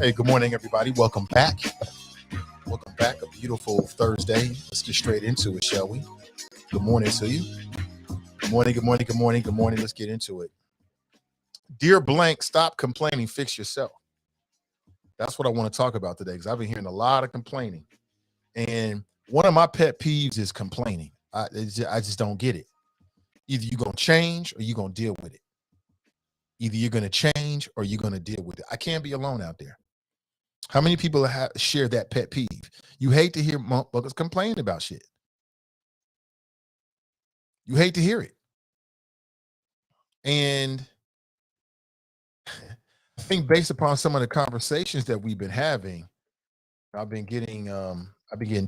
Hey, good morning, everybody. Welcome back. Welcome back. A beautiful Thursday. Let's get straight into it, shall we? Good morning to you. Good morning, good morning, good morning, good morning. Let's get into it. Dear Blank, stop complaining, fix yourself. That's what I want to talk about today because I've been hearing a lot of complaining. And one of my pet peeves is complaining. I just don't get it. Either you're going to change or you're going to deal with it. Either you're going to change or you're going to deal with it. I can't be alone out there. How many people share that pet peeve? You hate to hear motherfuckers complain about shit. You hate to hear it. And I think based upon some of the conversations that we've been having, I've been getting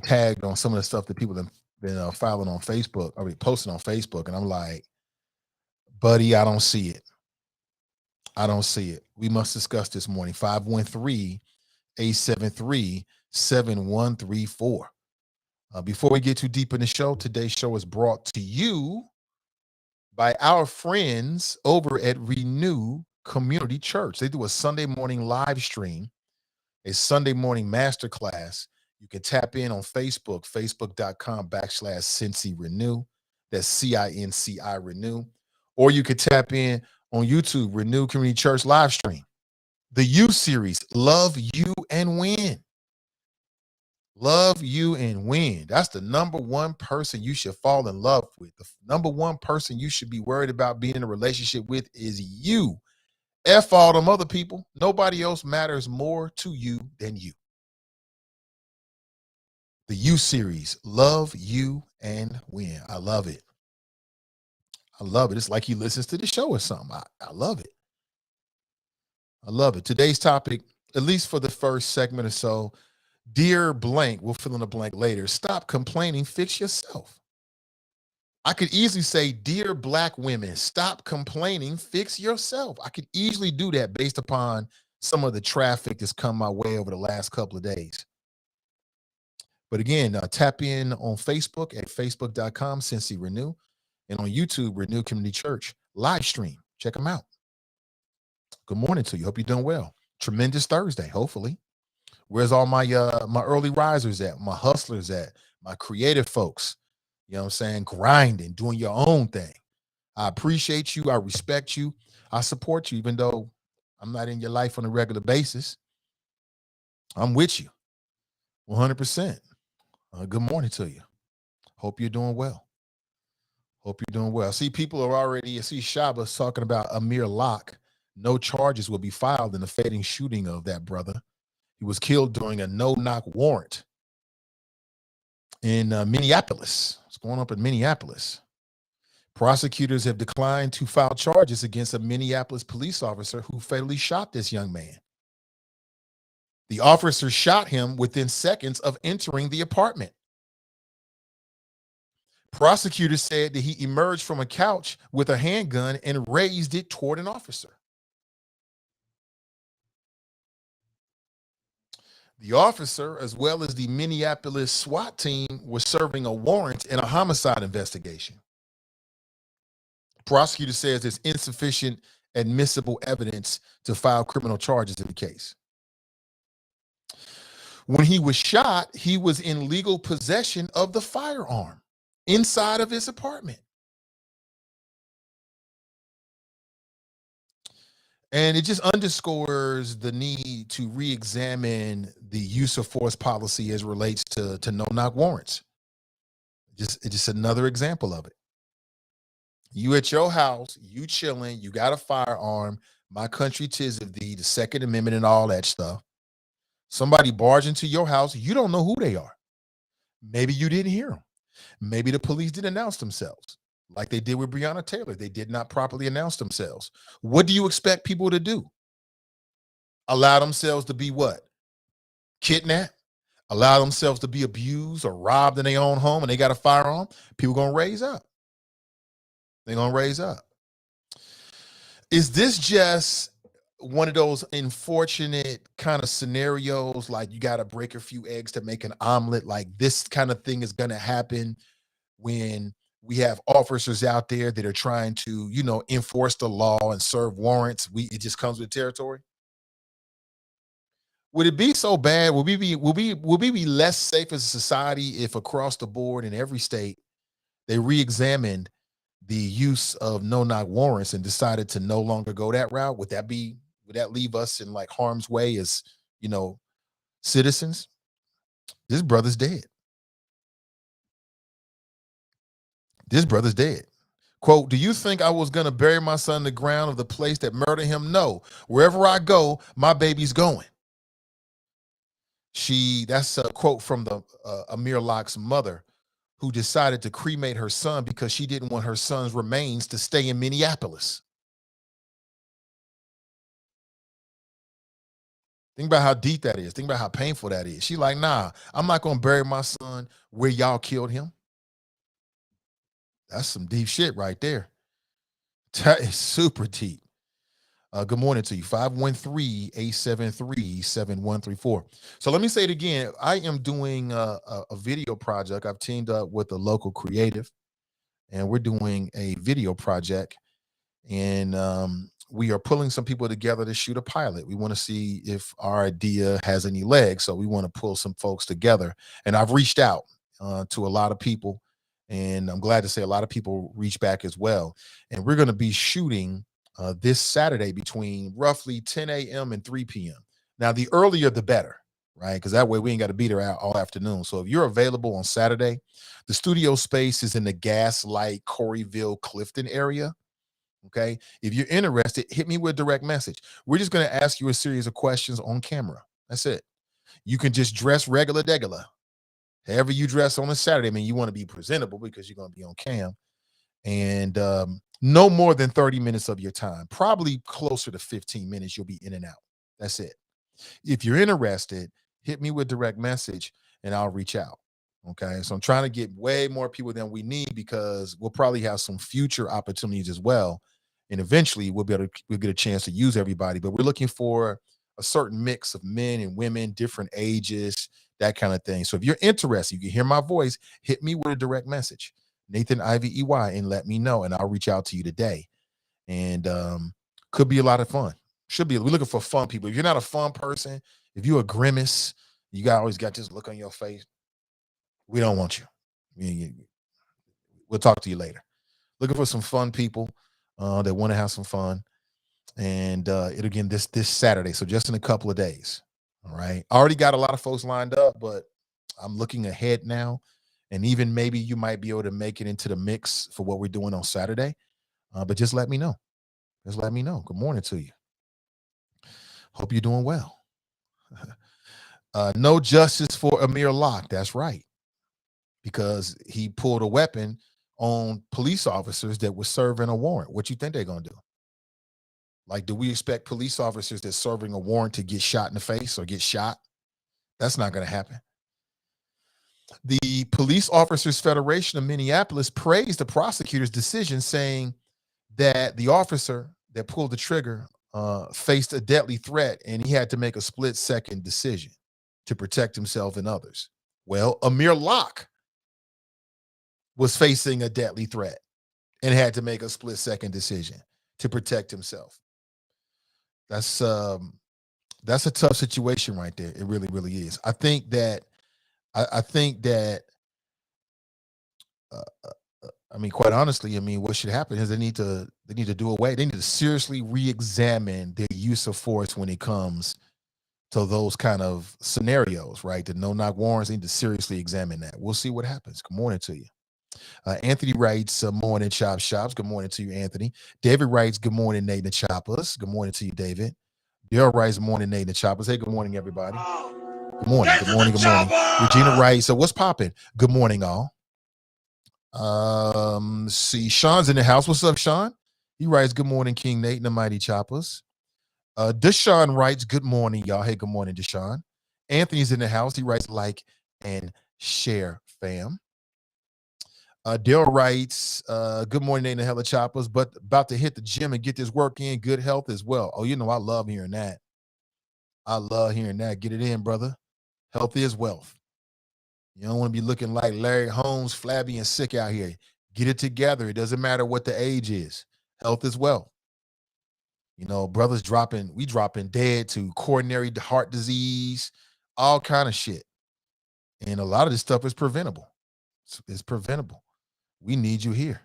tagged on some of the stuff that people have been filing on Facebook, or posting on Facebook, and I'm like, buddy, I don't see it. I don't see it. We must discuss this morning. 513-873-7134. Before we get too deep in the show, today's show is brought to you by our friends over at Renew Community Church. They do a Sunday morning live stream, a Sunday morning masterclass. You can tap in on Facebook, facebook.com/Cincy Renew. That's CINCI Renew. Or you could tap in on YouTube, Renew Community Church live stream. The U series, Love You and Win. Love you and win. That's the number one person you should fall in love with. The number one person you should be worried about being in a relationship with is you. F all them other people. Nobody else matters more to you than you. The U series, Love You and Win. I love it. I love it. It's like he listens to the show or something. I love it. I love it. Today's topic, at least for the first segment or so, dear blank, we'll fill in the blank later. Stop complaining, fix yourself. I could easily say, dear black women, stop complaining, fix yourself. I could easily do that based upon some of the traffic that's come my way over the last couple of days. But again, tap in on Facebook at facebook.com, Cincy Renew, and on YouTube, Renew Community Church live stream. Check them out. Good morning to you. Hope you're doing well. Tremendous Thursday, hopefully. Where's all my my early risers at? My hustlers at? My creative folks? You know what I'm saying? Grinding, doing your own thing. I appreciate you. I respect you. I support you, even though I'm not in your life on a regular basis. I'm with you 100%. Good morning to you. Hope you're doing well. Hope you're doing well. I see people are already, I see Shaba's talking about Amir Locke. No charges will be filed in the fatal shooting of that brother. He was killed during a no-knock warrant in Minneapolis. What's going on up in Minneapolis? Prosecutors have declined to file charges against a Minneapolis police officer who fatally shot this young man. The officer shot him within seconds of entering the apartment. Prosecutors said that he emerged from a couch with a handgun and raised it toward an officer. The officer, as well as the Minneapolis SWAT team, was serving a warrant in a homicide investigation. Prosecutor says there's insufficient admissible evidence to file criminal charges in the case. When he was shot, he was in legal possession of the firearm inside of his apartment. And it just underscores the need to re-examine the use of force policy as relates to no-knock warrants. It's just another example of it. You at your house, you chilling, you got a firearm, my country 'tis of thee, the Second Amendment and all that stuff. Somebody barge into your house, you don't know who they are. Maybe you didn't hear them. Maybe the police didn't announce themselves like they did with Breonna Taylor. They did not properly announce themselves. What do you expect people to do? Allow themselves to be what? Kidnapped? Allow themselves to be abused or robbed in their own home and they got a firearm? People gonna raise up. They're gonna raise up. Is this just one of those unfortunate kind of scenarios, like you got to break a few eggs to make an omelet? Like this kind of thing is going to happen when we have officers out there that are trying to, enforce the law and serve warrants. It just comes with territory. Would it be so bad? Would we be less safe as a society if across the board in every state they re-examined the use of no-knock warrants and decided to no longer go that route? Would that leave us in like harm's way as you know citizens? This brother's dead. This brother's dead. Quote, do you think I was going to bury my son in the ground of the place that murdered him? No. Wherever I go, my baby's going. That's a quote from the Amir Locke's mother, who decided to cremate her son because she didn't want her son's remains to stay in Minneapolis. Think about how deep that is. Think about how painful that is. She like, nah, I'm not going to bury my son where y'all killed him. That's some deep shit right there. That is super deep. Good morning to you. 513-873-7134. So let me say it again. I am doing a video project. I've teamed up with a local creative, and we're doing a video project. And we are pulling some people together to shoot a pilot. We want to see if our idea has any legs. So we want to pull some folks together. And I've reached out to a lot of people, and I'm glad to say a lot of people reach back as well. And we're going to be shooting this Saturday between roughly 10 a.m. and 3 p.m. Now, the earlier the better, right? Because that way we ain't got to be there all afternoon. So if you're available on Saturday, the studio space is in the Gaslight, Coreyville, Clifton area. Okay. If you're interested, hit me with a direct message. We're just going to ask you a series of questions on camera. That's it. You can just dress regular degular. However you dress on a Saturday, I mean, you want to be presentable because you're going to be on cam. And no more than 30 minutes of your time, probably closer to 15 minutes, you'll be in and out. That's it. If you're interested, hit me with direct message and I'll reach out. Okay. So I'm trying to get way more people than we need because we'll probably have some future opportunities as well. And eventually we'll get a chance to use everybody. But we're looking for a certain mix of men and women, different ages, that kind of thing. So if you're interested, you can hear my voice, hit me with a direct message, Nathan Ivey, and let me know. And I'll reach out to you today. And could be a lot of fun. Should be. We're looking for fun people. If you're not a fun person, if you're a grimace, always got this look on your face, we don't want you. We'll talk to you later. Looking for some fun people that want to have some fun. And it again this Saturday. So just in a couple of days. All right. I already got a lot of folks lined up, but I'm looking ahead now. And even maybe you might be able to make it into the mix for what we're doing on Saturday. But just let me know. Just let me know. Good morning to you. Hope you're doing well. No justice for Amir Locke. That's right. Because he pulled a weapon on police officers that were serving a warrant. What you think they're going to do? Like, do we expect police officers that's serving a warrant to get shot in the face or get shot? That's not going to happen. The Police Officers Federation of Minneapolis praised the prosecutor's decision, saying that the officer that pulled the trigger faced a deadly threat and he had to make a split-second decision to protect himself and others. Well, Amir Locke was facing a deadly threat and had to make a split-second decision to protect himself. That's a tough situation right there. It really, really is. I think that I mean, quite honestly, I mean, what should happen is they need to do away. They need to seriously re-examine their use of force when it comes to those kind of scenarios, right? The no-knock warrants, they need to seriously examine that. We'll see what happens. Good morning to you. Anthony writes, morning, Chop Shops. Good morning to you, Anthony. David writes, good morning, Nate and Choppers. Good morning to you, David. Dale writes, morning, Nate and Choppers. Hey, good morning, everybody. Good morning, good morning, good morning. Regina writes, so what's popping? Good morning, all. See, Sean's in the house. What's up, Sean? He writes, good morning, King Nate and the Mighty Choppers. Deshaun writes, good morning, y'all. Hey, good morning, Deshaun. Anthony's in the house. He writes, like and share, fam. Dale writes, good morning, Nate and the Hella Choppers, but about to hit the gym and get this work in, good health as well. Oh, you know, I love hearing that. I love hearing that. Get it in, brother. Health is wealth. You don't want to be looking like Larry Holmes, flabby and sick out here. Get it together. It doesn't matter what the age is. Health is wealth. You know, brothers we dropping dead to coronary heart disease, all kind of shit. And a lot of this stuff is preventable. It's preventable. We need you here.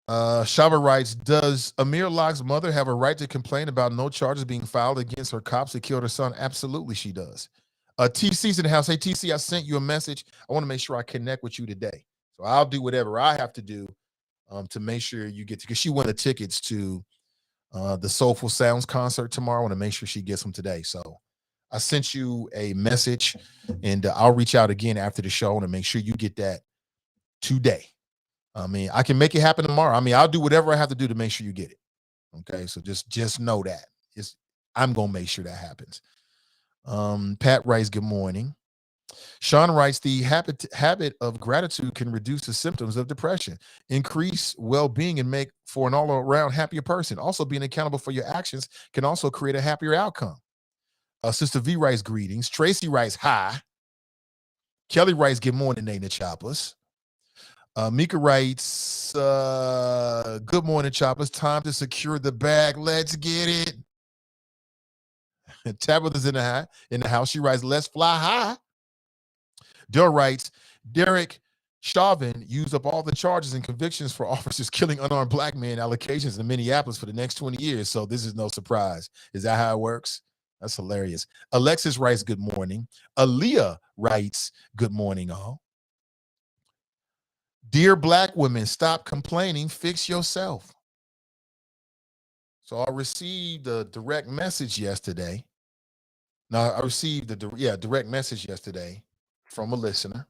Shaba writes, does Amir Locke's mother have a right to complain about no charges being filed against her cops who killed her son? Absolutely, she does. TC's in the house. Hey, TC, I sent you a message. I want to make sure I connect with you today. So I'll do whatever I have to do to make sure you get to, because she won the tickets to the Soulful Sounds concert tomorrow. I want to make sure she gets them today. So I sent you a message, and I'll reach out again after the show to make sure you get that today. I mean, I can make it happen tomorrow. I mean, I'll do whatever I have to do to make sure you get it. Okay, so just know that I'm gonna make sure that happens. Pat writes, good morning. Sean writes, the habit of gratitude can reduce the symptoms of depression, increase well-being, and make for an all-around happier person. Also, being accountable for your actions can also create a happier outcome. Sister V writes, greetings. Tracy writes, hi. Kelly writes, good morning, Nana Choppers. Mika writes, good morning, Choppers. Time to secure the bag. Let's get it. Tabitha's in the house. She writes, let's fly high. Dell writes, Derek Chauvin used up all the charges and convictions for officers killing unarmed black men allocations in Minneapolis for the next 20 years. So this is no surprise. Is that how it works? That's hilarious. Alexis writes, good morning. Aaliyah writes, good morning, all. Dear black women, stop complaining, fix yourself. So I received a direct message yesterday. Now, I received a direct message yesterday from a listener,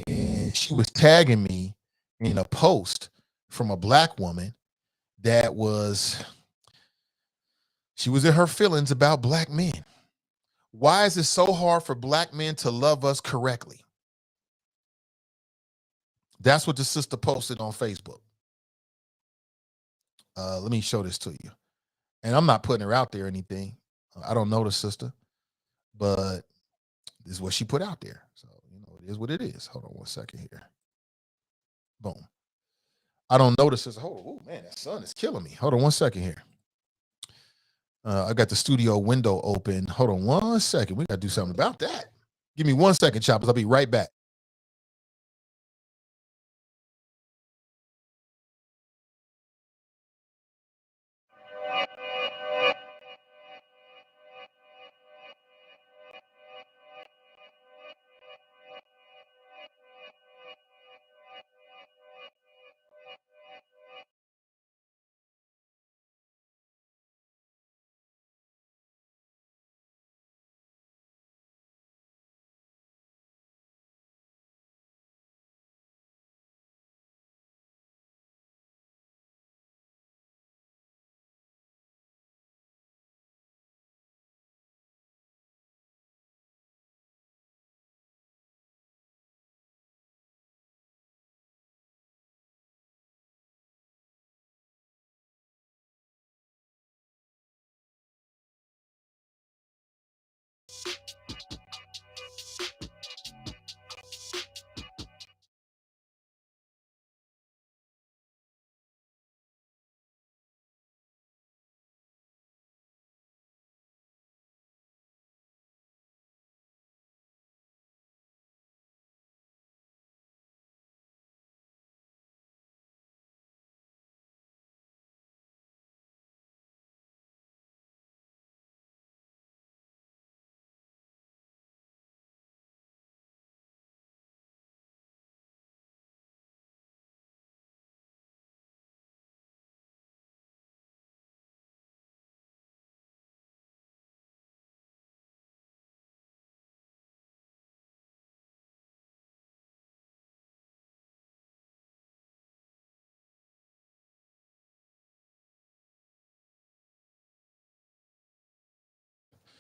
and she was tagging me in a post from a black woman that she was in her feelings about black men. Why is it so hard for black men to love us correctly? That's what the sister posted on Facebook. Let me show this to you. And I'm not putting her out there or anything. I don't know the sister, but this is what she put out there. So, it is what it is. Hold on one second here. Boom. I don't know the sister. Hold on. Oh, man, that sun is killing me. Hold on one second here. I got the studio window open. Hold on one second. We got to do something about that. Give me 1 second, Choppers. I'll be right back.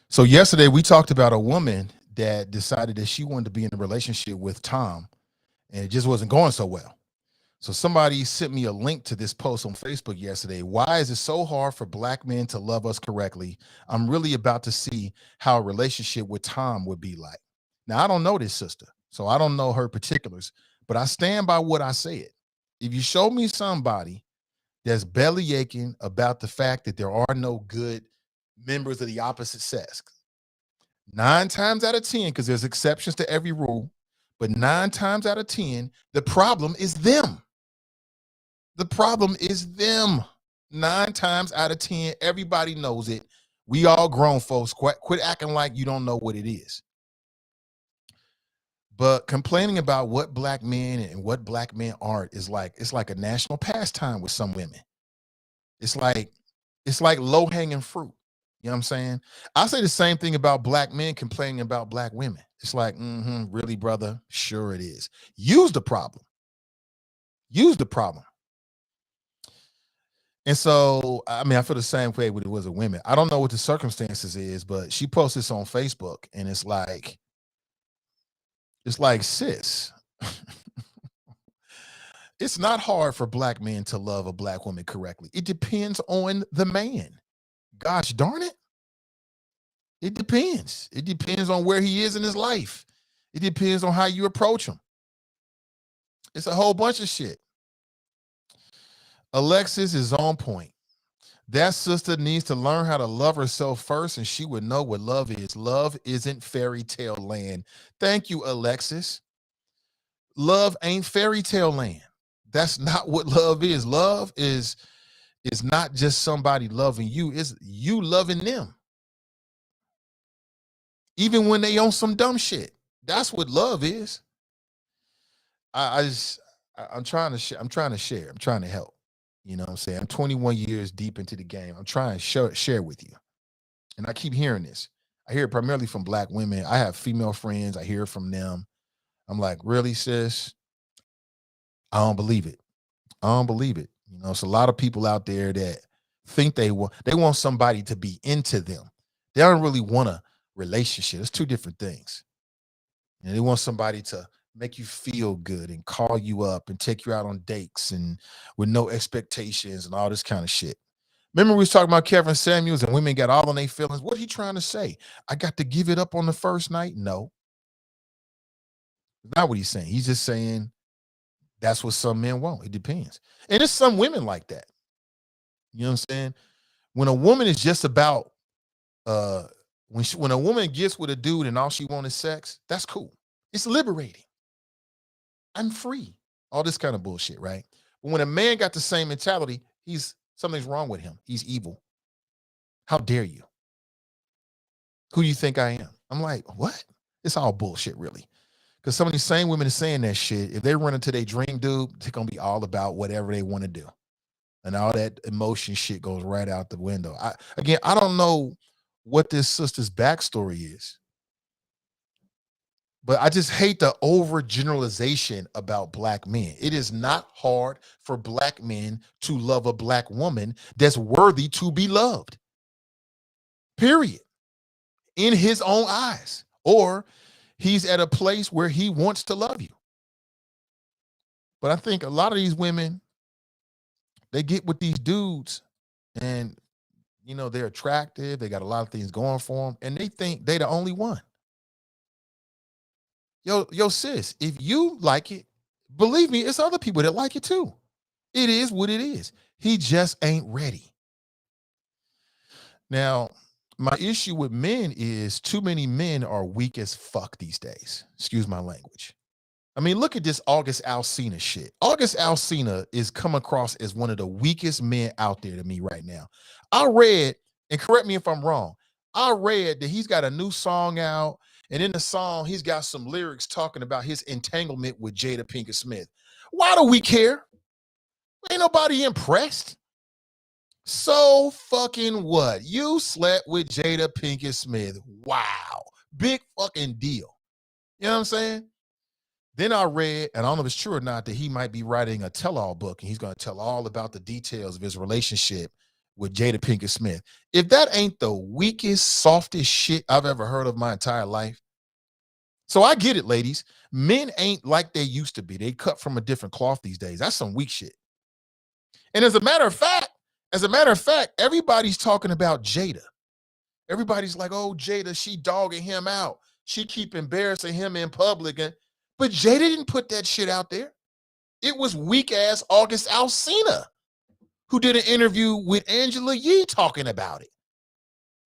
So yesterday we talked about a woman that decided that she wanted to be in a relationship with Tom, and it just wasn't going so well. So somebody sent me a link to this post on Facebook yesterday. Why is it so hard for black men to love us correctly? I'm really about to see how a relationship with Tom would be like. Now, I don't know this sister, so I don't know her particulars, but I stand by what I said. If you show me somebody that's belly aching about the fact that there are no good members of the opposite sex. 9 times out of 10, because there's exceptions to every rule, but 9 times out of 10, the problem is them. The problem is them. 9 times out of 10, everybody knows it. We all grown folks. Quit acting like you don't know what it is. But complaining about what black men and what black men aren't is like, it's like a national pastime with some women. It's like low-hanging fruit. You know what I'm saying? I say the same thing about black men complaining about black women. It's like, really, brother? Sure it is. Use the problem. Use the problem. And so, I mean, I feel the same way with it was a women. I don't know what the circumstances is, but she posted this on Facebook, and it's like, sis, it's not hard for black men to love a black woman correctly. It depends on the man. Gosh darn it. It depends. It depends on where he is in his life. It depends on how you approach him. It's a whole bunch of shit. Alexis is on point. That sister needs to learn how to love herself first, and she would know what love is. Love isn't fairy tale land. Thank you, Alexis. Love ain't fairy tale land. That's not what love is. Love is not just somebody loving you. It's you loving them. Even when they on some dumb shit. That's what love is. I'm trying to share. I'm trying to help. You know what I'm saying? I'm 21 years deep into the game. I'm trying to share with you. And I keep hearing this. I hear it primarily from black women. I have female friends. I hear from them. I'm like, really, sis? I don't believe it. I don't believe it. You know, it's a lot of people out there that think they want somebody to be into them. They don't really want a relationship. It's two different things. And they want somebody to make you feel good and call you up and take you out on dates and with no expectations and all this kind of shit. Remember we was talking about Kevin Samuels and women got all on their feelings. What he trying to say? I got to give it up on the first night? No. Not what he's saying. He's just saying that's what some men want. It depends. And there's some women like that. You know what I'm saying? When a woman is just about when a woman gets with a dude and all she wants is sex, that's cool. It's liberating. I'm free. All this kind of bullshit, right? But when a man got the same mentality, something's wrong with him. He's evil. How dare you? Who do you think I am? I'm like, what? It's all bullshit, really. Because some of these same women are saying that shit. If they run into their dream dude, it's gonna be all about whatever they want to do. And all that emotion shit goes right out the window. I don't know what this sister's backstory is. But I just hate the overgeneralization about black men. It is not hard for black men to love a black woman that's worthy to be loved. Period. In his own eyes. Or he's at a place where he wants to love you. But I think a lot of these women, they get with these dudes and, you know, they're attractive. They got a lot of things going for them. And they think they're the only one. Yo, sis, if you like it, believe me, it's other people that like it too. It is what it is. He just ain't ready. Now, my issue with men is too many men are weak as fuck these days. Excuse my language. I mean, look at this August Alsina shit. August Alsina is come across as one of the weakest men out there to me right now. I read, and correct me if I'm wrong, I read that he's got a new song out. And in the song, he's got some lyrics talking about his entanglement with Jada Pinkett Smith. Why do we care? Ain't nobody impressed. So fucking what? You slept with Jada Pinkett Smith. Wow. Big fucking deal. You know what I'm saying? Then I read, and I don't know if it's true or not, that he might be writing a tell-all book, and he's going to tell all about the details of his relationship with Jada Pinkett Smith. If that ain't the weakest, softest shit I've ever heard of my entire life. So I get it, ladies. Men ain't like they used to be. They cut from a different cloth these days. That's some weak shit. And as a matter of fact, everybody's talking about Jada. Everybody's like, oh, Jada, she dogging him out. She keep embarrassing him in public. But Jada didn't put that shit out there. It was weak ass August Alsina who did an interview with Angela Yee talking about it.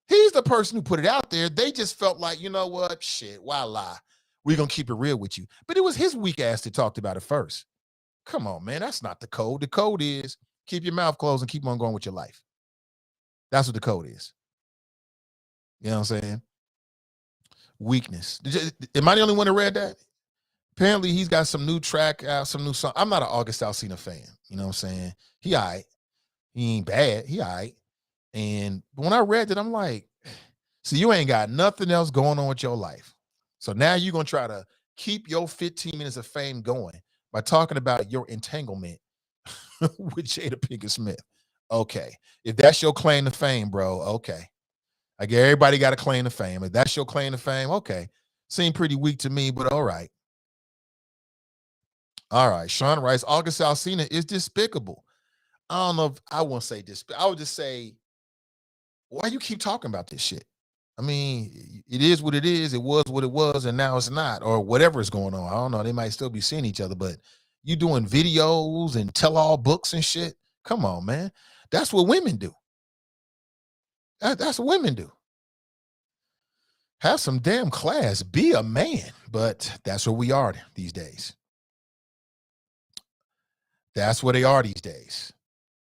He's the person who put it out there. They just felt like, you know what? Shit, why lie? We're going to keep it real with you. But it was his weak ass that talked about it first. Come on, man. That's not the code. The code is keep your mouth closed and keep on going with your life. That's what the code is. You know what I'm saying? Weakness. Am I the only one that read that? Apparently, he's got some new track out, some new song. I'm not an August Alsina fan. You know what I'm saying? He all right. He ain't bad. He all right. And when I read it, I'm like, so you ain't got nothing else going on with your life. So now you're going to try to keep your 15 minutes of fame going by talking about your entanglement with Jada Pinkett Smith. Okay. If that's your claim to fame, bro, okay. I guess everybody got a claim to fame. If that's your claim to fame, okay. Seemed pretty weak to me, but all right. All right. Sean writes, August Alsina is despicable. I don't know if I won't say despicable. I would just say, why you keep talking about this shit? I mean, it is what it is. It was what it was, and now it's not, or whatever is going on. I don't know. They might still be seeing each other, but you doing videos and tell-all books and shit. Come on, man. That's what women do. That's what women do. Have some damn class. Be a man. But that's where we are these days. That's where they are these days.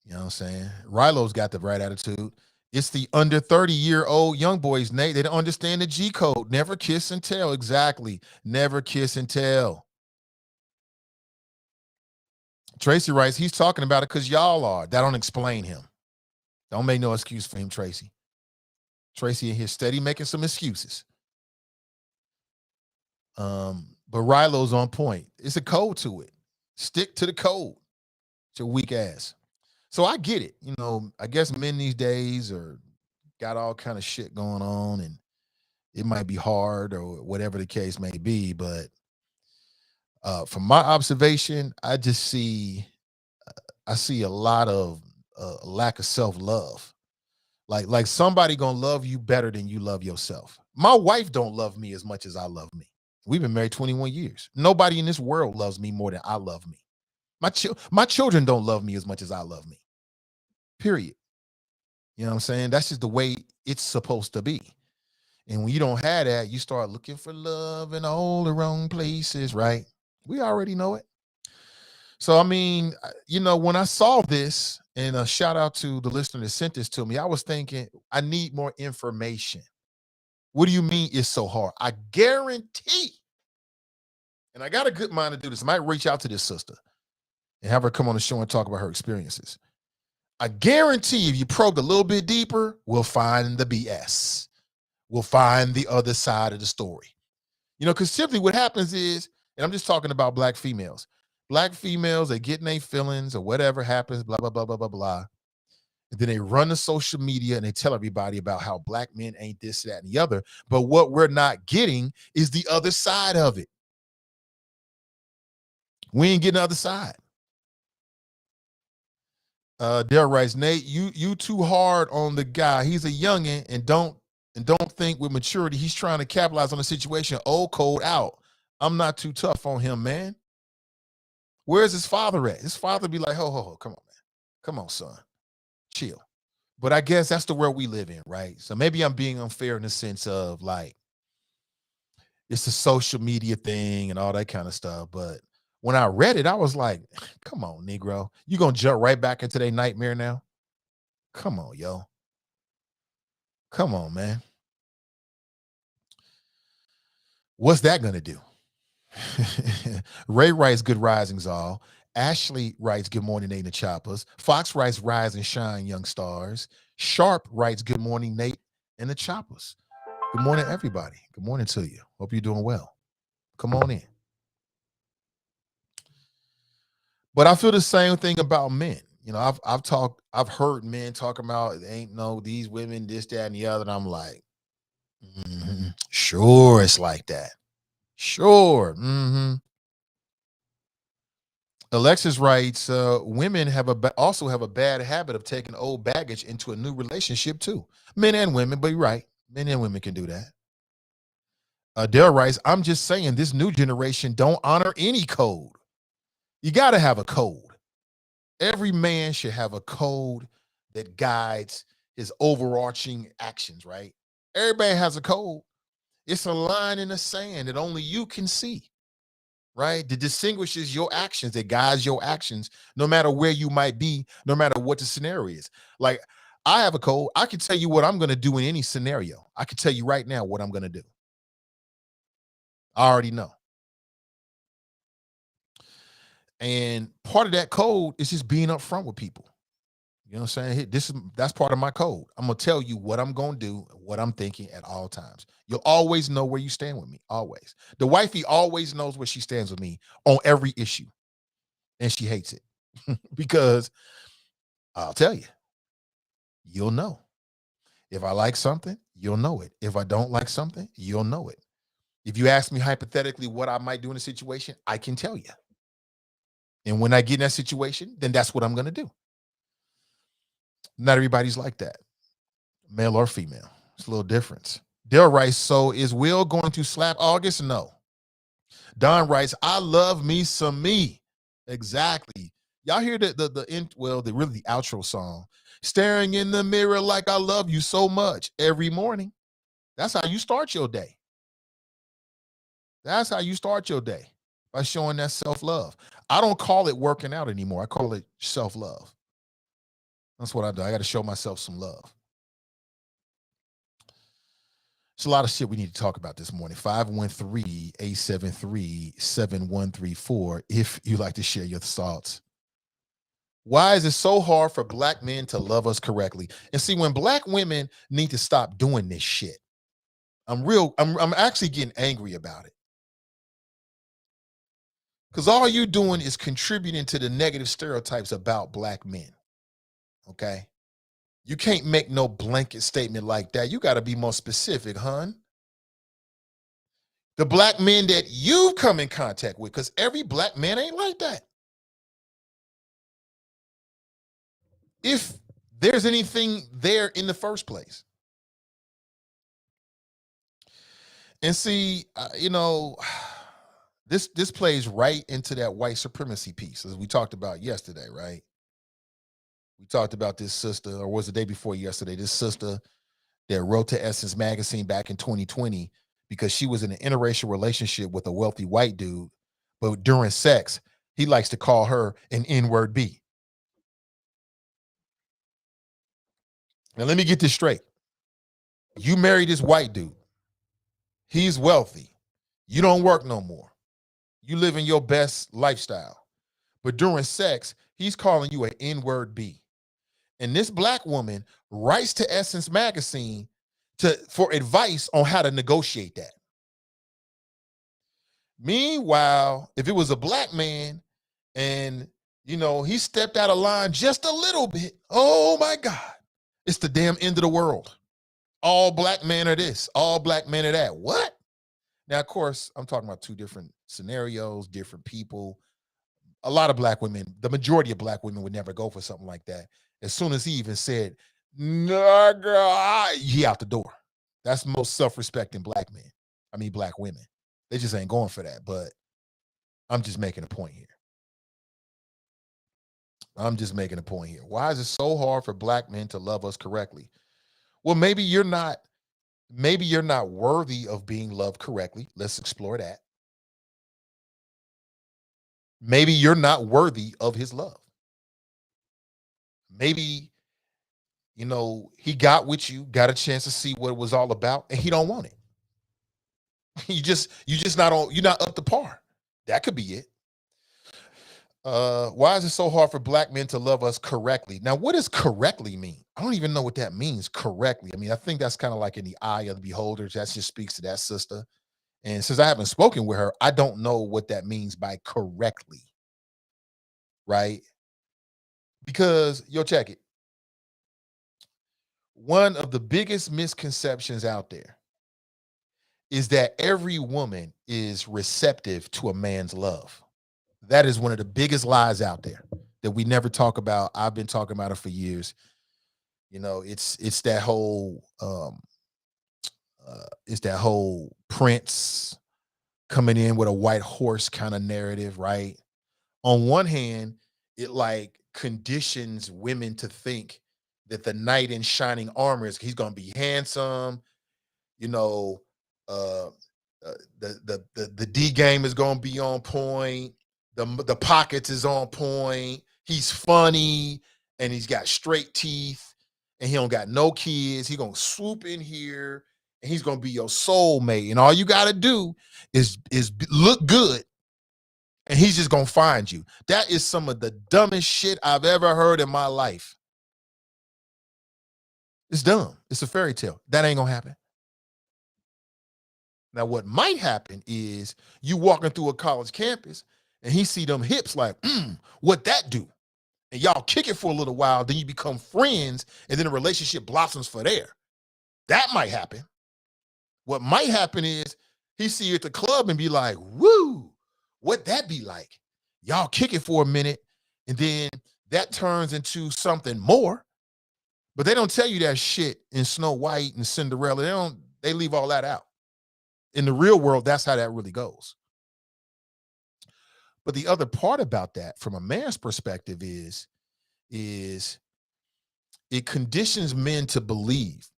You know what I'm saying? Rilo's got the right attitude. It's the under 30-year-old young boys, Nate. They don't understand the G code. Never kiss and tell. Exactly. Never kiss and tell. Tracy writes, he's talking about it because y'all are. That don't explain him. Don't make no excuse for him, Tracy. Tracy in here steady making some excuses. But Rilo's on point. It's a code to it. Stick to the code. It's your weak ass. So I get it. You know, I guess men these days are got all kind of shit going on, and it might be hard or whatever the case may be. But from my observation, I just see a lot of lack of self-love. Like somebody gonna love you better than you love yourself. My wife don't love me as much as I love me. We've been married 21 years. Nobody in this world loves me more than I love me. My children don't love me as much as I love me. Period. You know what I'm saying? That's just the way it's supposed to be. And when you don't have that, you start looking for love in all the wrong places, right? We already know it. So, I mean, you know, when I saw this, and a shout out to the listener that sent this to me, I was thinking, I need more information. What do you mean it's so hard? I guarantee, and I got a good mind to do this. I might reach out to this sister and have her come on the show and talk about her experiences. I guarantee if you probe a little bit deeper, we'll find the BS. We'll find the other side of the story. You know, because simply what happens is, and I'm just talking about black females. Black females, they get in their feelings or whatever happens, blah, blah, blah, blah, blah, blah. And then they run to social media and they tell everybody about how black men ain't this, that, and the other. But what we're not getting is the other side of it. We ain't getting the other side. Dale writes, Nate, you too hard on the guy. He's a youngin' and don't think with maturity he's trying to capitalize on the situation. Old code out. I'm not too tough on him, man. Where's his father at? His father be like, ho, come on, man. Come on, son. Chill. But I guess that's the world we live in, right? So maybe I'm being unfair in the sense of like, it's a social media thing and all that kind of stuff. But when I read it, I was like, come on, Negro. You gonna jump right back into their nightmare now? Come on, yo. Come on, man. What's that gonna do? Ray writes, good risings all. Ashley writes, good morning, Nate and the Choppers. Fox writes, rise and shine, young stars. Sharp writes, good morning, Nate and the Choppers. Good morning, everybody. Good morning to you. Hope you're doing well. Come on in. But I feel the same thing about men. You know, I've heard men talk about ain't no these women, this, that, and the other. And I'm like, sure, it's like that. Sure. Alexis writes, women also have a bad habit of taking old baggage into a new relationship too. Men and women, but you're right. Men and women can do that. Dale writes, I'm just saying this new generation don't honor any code. You got to have a code. Every man should have a code that guides his overarching actions, right? Everybody has a code. It's a line in the sand that only you can see, right? That distinguishes your actions, that guides your actions, no matter where you might be, no matter what the scenario is. Like, I have a code. I can tell you what I'm going to do in any scenario. I can tell you right now what I'm going to do. I already know. And part of that code is just being upfront with people. You know what I'm saying? That's part of my code. I'm gonna tell you what I'm gonna do, what I'm thinking at all times. You'll always know where you stand with me. Always. The wifey always knows where she stands with me on every issue, and she hates it because I'll tell you, you'll know. If I like something, you'll know it. If I don't like something, you'll know it. If you ask me hypothetically what I might do in a situation, I can tell you. And when I get in that situation, then that's what I'm gonna do. Not everybody's like that, male or female. It's a little difference. Dale writes, so is Will going to slap August? No. Don writes, I love me some me. Exactly. Y'all hear the outro song. Staring in the mirror like I love you so much every morning. That's how you start your day. That's how you start your day, by showing that self-love. I don't call it working out anymore. I call it self-love. That's what I do. I got to show myself some love. It's a lot of shit we need to talk about this morning. 513-873-7134 if you like to share your thoughts. Why is it so hard for black men to love us correctly? And see, when black women need to stop doing this shit, I'm actually getting angry about it. Because all you're doing is contributing to the negative stereotypes about black men. Okay? You can't make no blanket statement like that. You got to be more specific, hun. The black men that you come in contact with, because every black man ain't like that. If there's anything there in the first place. And see, this plays right into that white supremacy piece, as we talked about yesterday, right? We talked about this sister, or was it the day before yesterday, this sister that wrote to Essence Magazine back in 2020 because she was in an interracial relationship with a wealthy white dude, but during sex, he likes to call her an N-word B. Now, let me get this straight. You married this white dude. He's wealthy. You don't work no more. You live in your best lifestyle. But during sex, he's calling you an N-word B. And this black woman writes to Essence Magazine for advice on how to negotiate that. Meanwhile, if it was a black man and, he stepped out of line just a little bit, oh my God, it's the damn end of the world. All black men are this, all black men are that. What? Now, of course, I'm talking about two different scenarios, different people. A lot of black women, the majority of black women would never go for something like that. As soon as he even said, no, girl, he out the door. That's most self-respecting black men. I mean, black women. They just ain't going for that. But I'm just making a point here. Why is it so hard for black men to love us correctly? Well, maybe you're not worthy of being loved correctly. Let's explore that. Maybe you're not worthy of his love. Maybe, he got with you, got a chance to see what it was all about, and he don't want it. You're not up to par. That could be it. Why is it so hard for black men to love us correctly? Now, what does correctly mean? I don't even know what that means, correctly. I mean, I think that's kind of like in the eye of the beholder. That just speaks to that sister. And since I haven't spoken with her, I don't know what that means by correctly. Right? Because, check it. One of the biggest misconceptions out there is that every woman is receptive to a man's love. That is one of the biggest lies out there that we never talk about. I've been talking about it for years. It's that whole Prince coming in with a white horse kind of narrative, right? On one hand, it like conditions women to think that the knight in shining armor is he's going to be handsome, you know, uh, the D game is going to be on point, the pockets is on point, he's funny, and he's got straight teeth, and he don't got no kids. He gonna swoop in here, and he's gonna be your soulmate, and all you got to do is look good, and he's just gonna find you. That is some of the dumbest shit I've ever heard in my life. It's dumb. It's a fairy tale. That ain't gonna happen. Now, what might happen is you walking through a college campus and he see them hips like, what that do? And y'all kick it for a little while, then you become friends, and then the relationship blossoms for there. That might happen. What might happen is he see you at the club and be like, woo, what that be like? Y'all kick it for a minute, and then that turns into something more. But they don't tell you that shit in Snow White and Cinderella. They leave all that out. In the real world, that's how that really goes. But the other part about that, from a man's perspective, is it conditions men to believe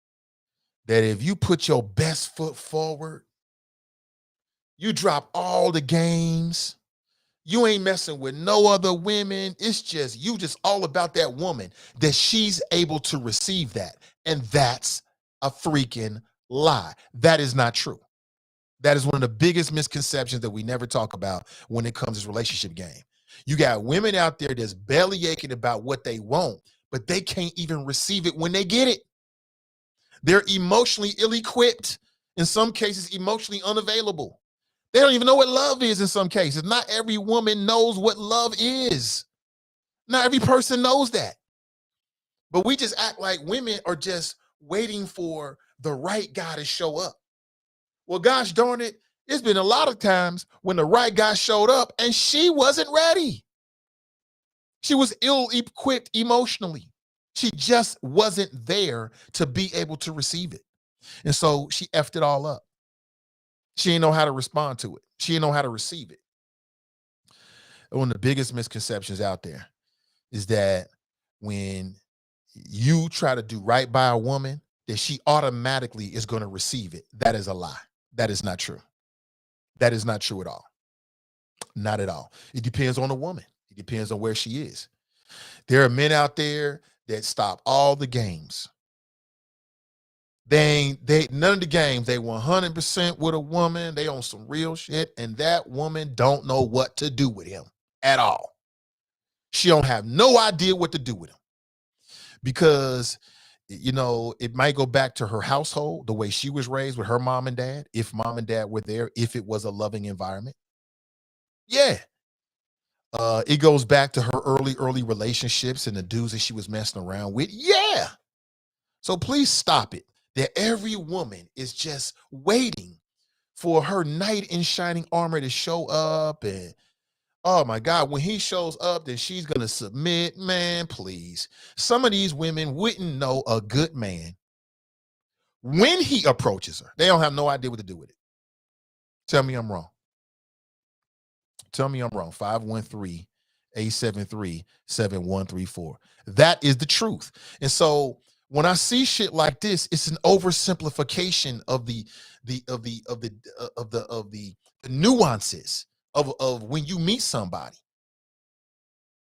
that if you put your best foot forward, you drop all the games, you ain't messing with no other women, it's just you just all about that woman, that she's able to receive that. And that's a freaking lie. That is not true. That is one of the biggest misconceptions that we never talk about when it comes to this relationship game. You got women out there that's belly aching about what they want, but they can't even receive it when they get it. They're emotionally ill-equipped, in some cases emotionally unavailable. They don't even know what love is in some cases. Not every woman knows what love is. Not every person knows that. But we just act like women are just waiting for the right guy to show up. Well, gosh darn it, it's been a lot of times when the right guy showed up and she wasn't ready. She was ill-equipped emotionally. She just wasn't there to be able to receive it. And so she effed it all up. She didn't know how to respond to it. She didn't know how to receive it. And one of the biggest misconceptions out there is that when you try to do right by a woman, that she automatically is going to receive it. That is a lie. That is not true. That is not true at all. Not at all. It depends on the woman. It depends on where she is. There are men out there that stop all the games. They none of the games. They 100% with a woman. They on some real shit, and that woman don't know what to do with him at all. She don't have no idea what to do with him, because it might go back to her household, the way she was raised with her mom and dad, if mom and dad were there, if it was a loving environment. Yeah. It goes back to her early relationships and the dudes that she was messing around with. Yeah. So please stop it. That every woman is just waiting for her knight in shining armor to show up, and oh my God, when he shows up, then she's going to submit. Man, please. Some of these women wouldn't know a good man when he approaches her. They don't have no idea what to do with it. Tell me I'm wrong. Tell me I'm wrong. 513-873-7134. That is the truth. And so when I see shit like this, it's an oversimplification of the nuances of when you meet somebody.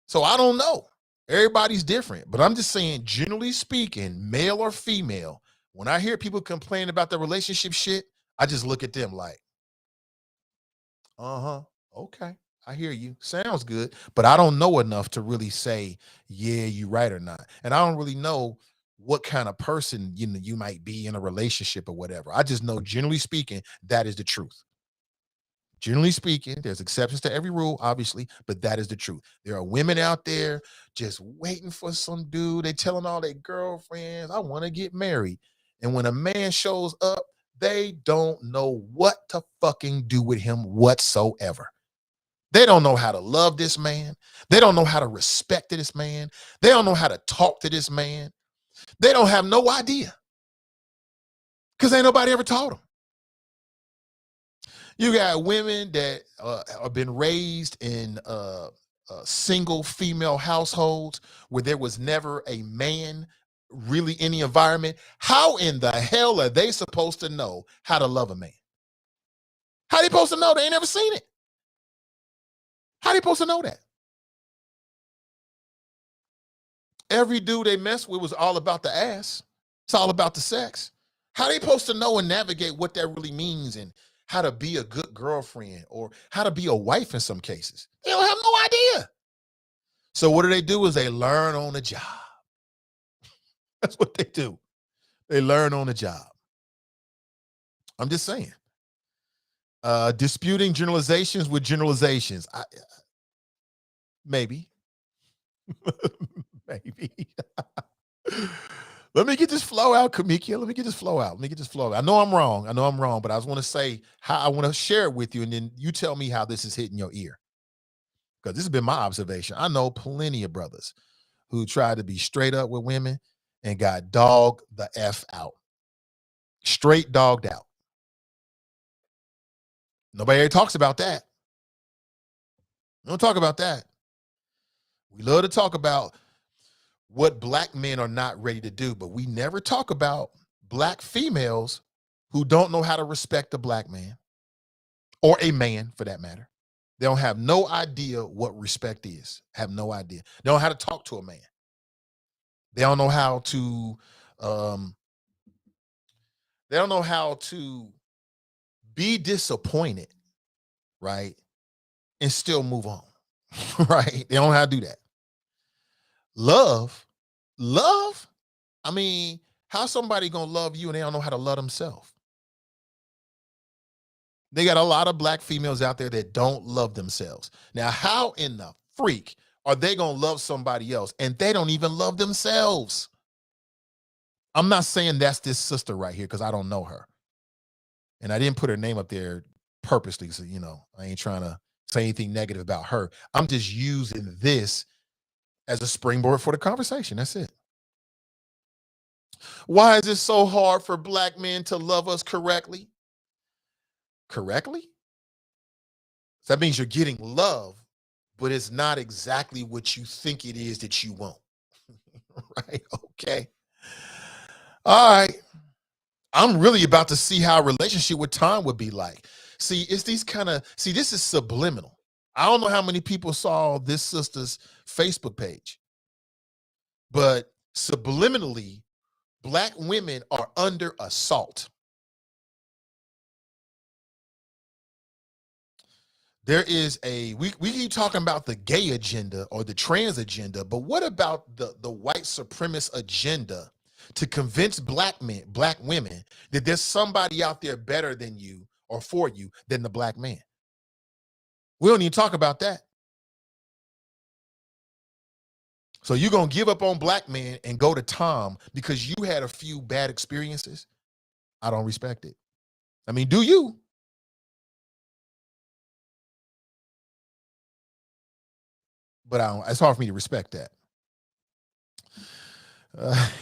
So I don't know. Everybody's different, but I'm just saying, generally speaking, male or female, when I hear people complain about the relationship shit, I just look at them like, okay, I hear you. Sounds good, but I don't know enough to really say, yeah, you right or not. And I don't really know what kind of person you might be in a relationship or whatever. I just know, generally speaking, that is the truth. Generally speaking, there's exceptions to every rule, obviously, but that is the truth. There are women out there just waiting for some dude. They telling all their girlfriends, I want to get married. And when a man shows up, they don't know what to fucking do with him whatsoever. They don't know how to love this man. They don't know how to respect this man. They don't know how to talk to this man. They don't have no idea, because ain't nobody ever taught them. You got women that have been raised in single female households where there was never a man really in the environment, how in the hell are they supposed to know how to love a man? How they supposed to know? They ain't never seen it. How they supposed to know that? Every dude they mess with was all about the ass. It's all about the sex. How they supposed to know and navigate what that really means and how to be a good girlfriend or how to be a wife in some cases? They don't have no idea. So what do? Is they learn on the job. That's what they do. They learn on the job. I'm just saying. Disputing generalizations with generalizations. Maybe. Maybe. Let me get this flow out, Kamikia. Let me get this flow out. I know I'm wrong, but I just want to say how I want to share it with you, and then you tell me how this is hitting your ear. Because this has been my observation. I know plenty of brothers who tried to be straight up with women and got dogged the F out. Straight dogged out. Nobody ever talks about that. We don't talk about that. We love to talk about what black men are not ready to do, but we never talk about black females who don't know how to respect a black man or a man for that matter. They don't have no idea what respect is. Have no idea. They don't know how to talk to a man. They don't know how to be disappointed, right? And still move on. Right? They don't know how to do that. Love. I mean, how's somebody gonna love you and they don't know how to love themselves? They got a lot of black females out there that don't love themselves. Now, how in the freak are they gonna love somebody else and they don't even love themselves? I'm not saying that's this sister right here because I don't know her. And I didn't put her name up there purposely. So, I ain't trying to say anything negative about her. I'm just using this as a springboard for the conversation. That's it. Why is it so hard for black men to love us correctly? Correctly? That means you're getting love, but it's not exactly what you think it is that you want. Right? Okay. All right. I'm really about to see how a relationship with time would be like. See, it's these this is subliminal. I don't know how many people saw this sister's Facebook page, but subliminally, black women are under assault. There is we keep talking about the gay agenda or the trans agenda, but what about the white supremacist agenda to convince black women that there's somebody out there better than you or for you than the black man? We don't even talk about that. So you're going to give up on black men and go to Tom because you had a few bad experiences? I don't respect it. I mean, do you? But it's hard for me to respect that.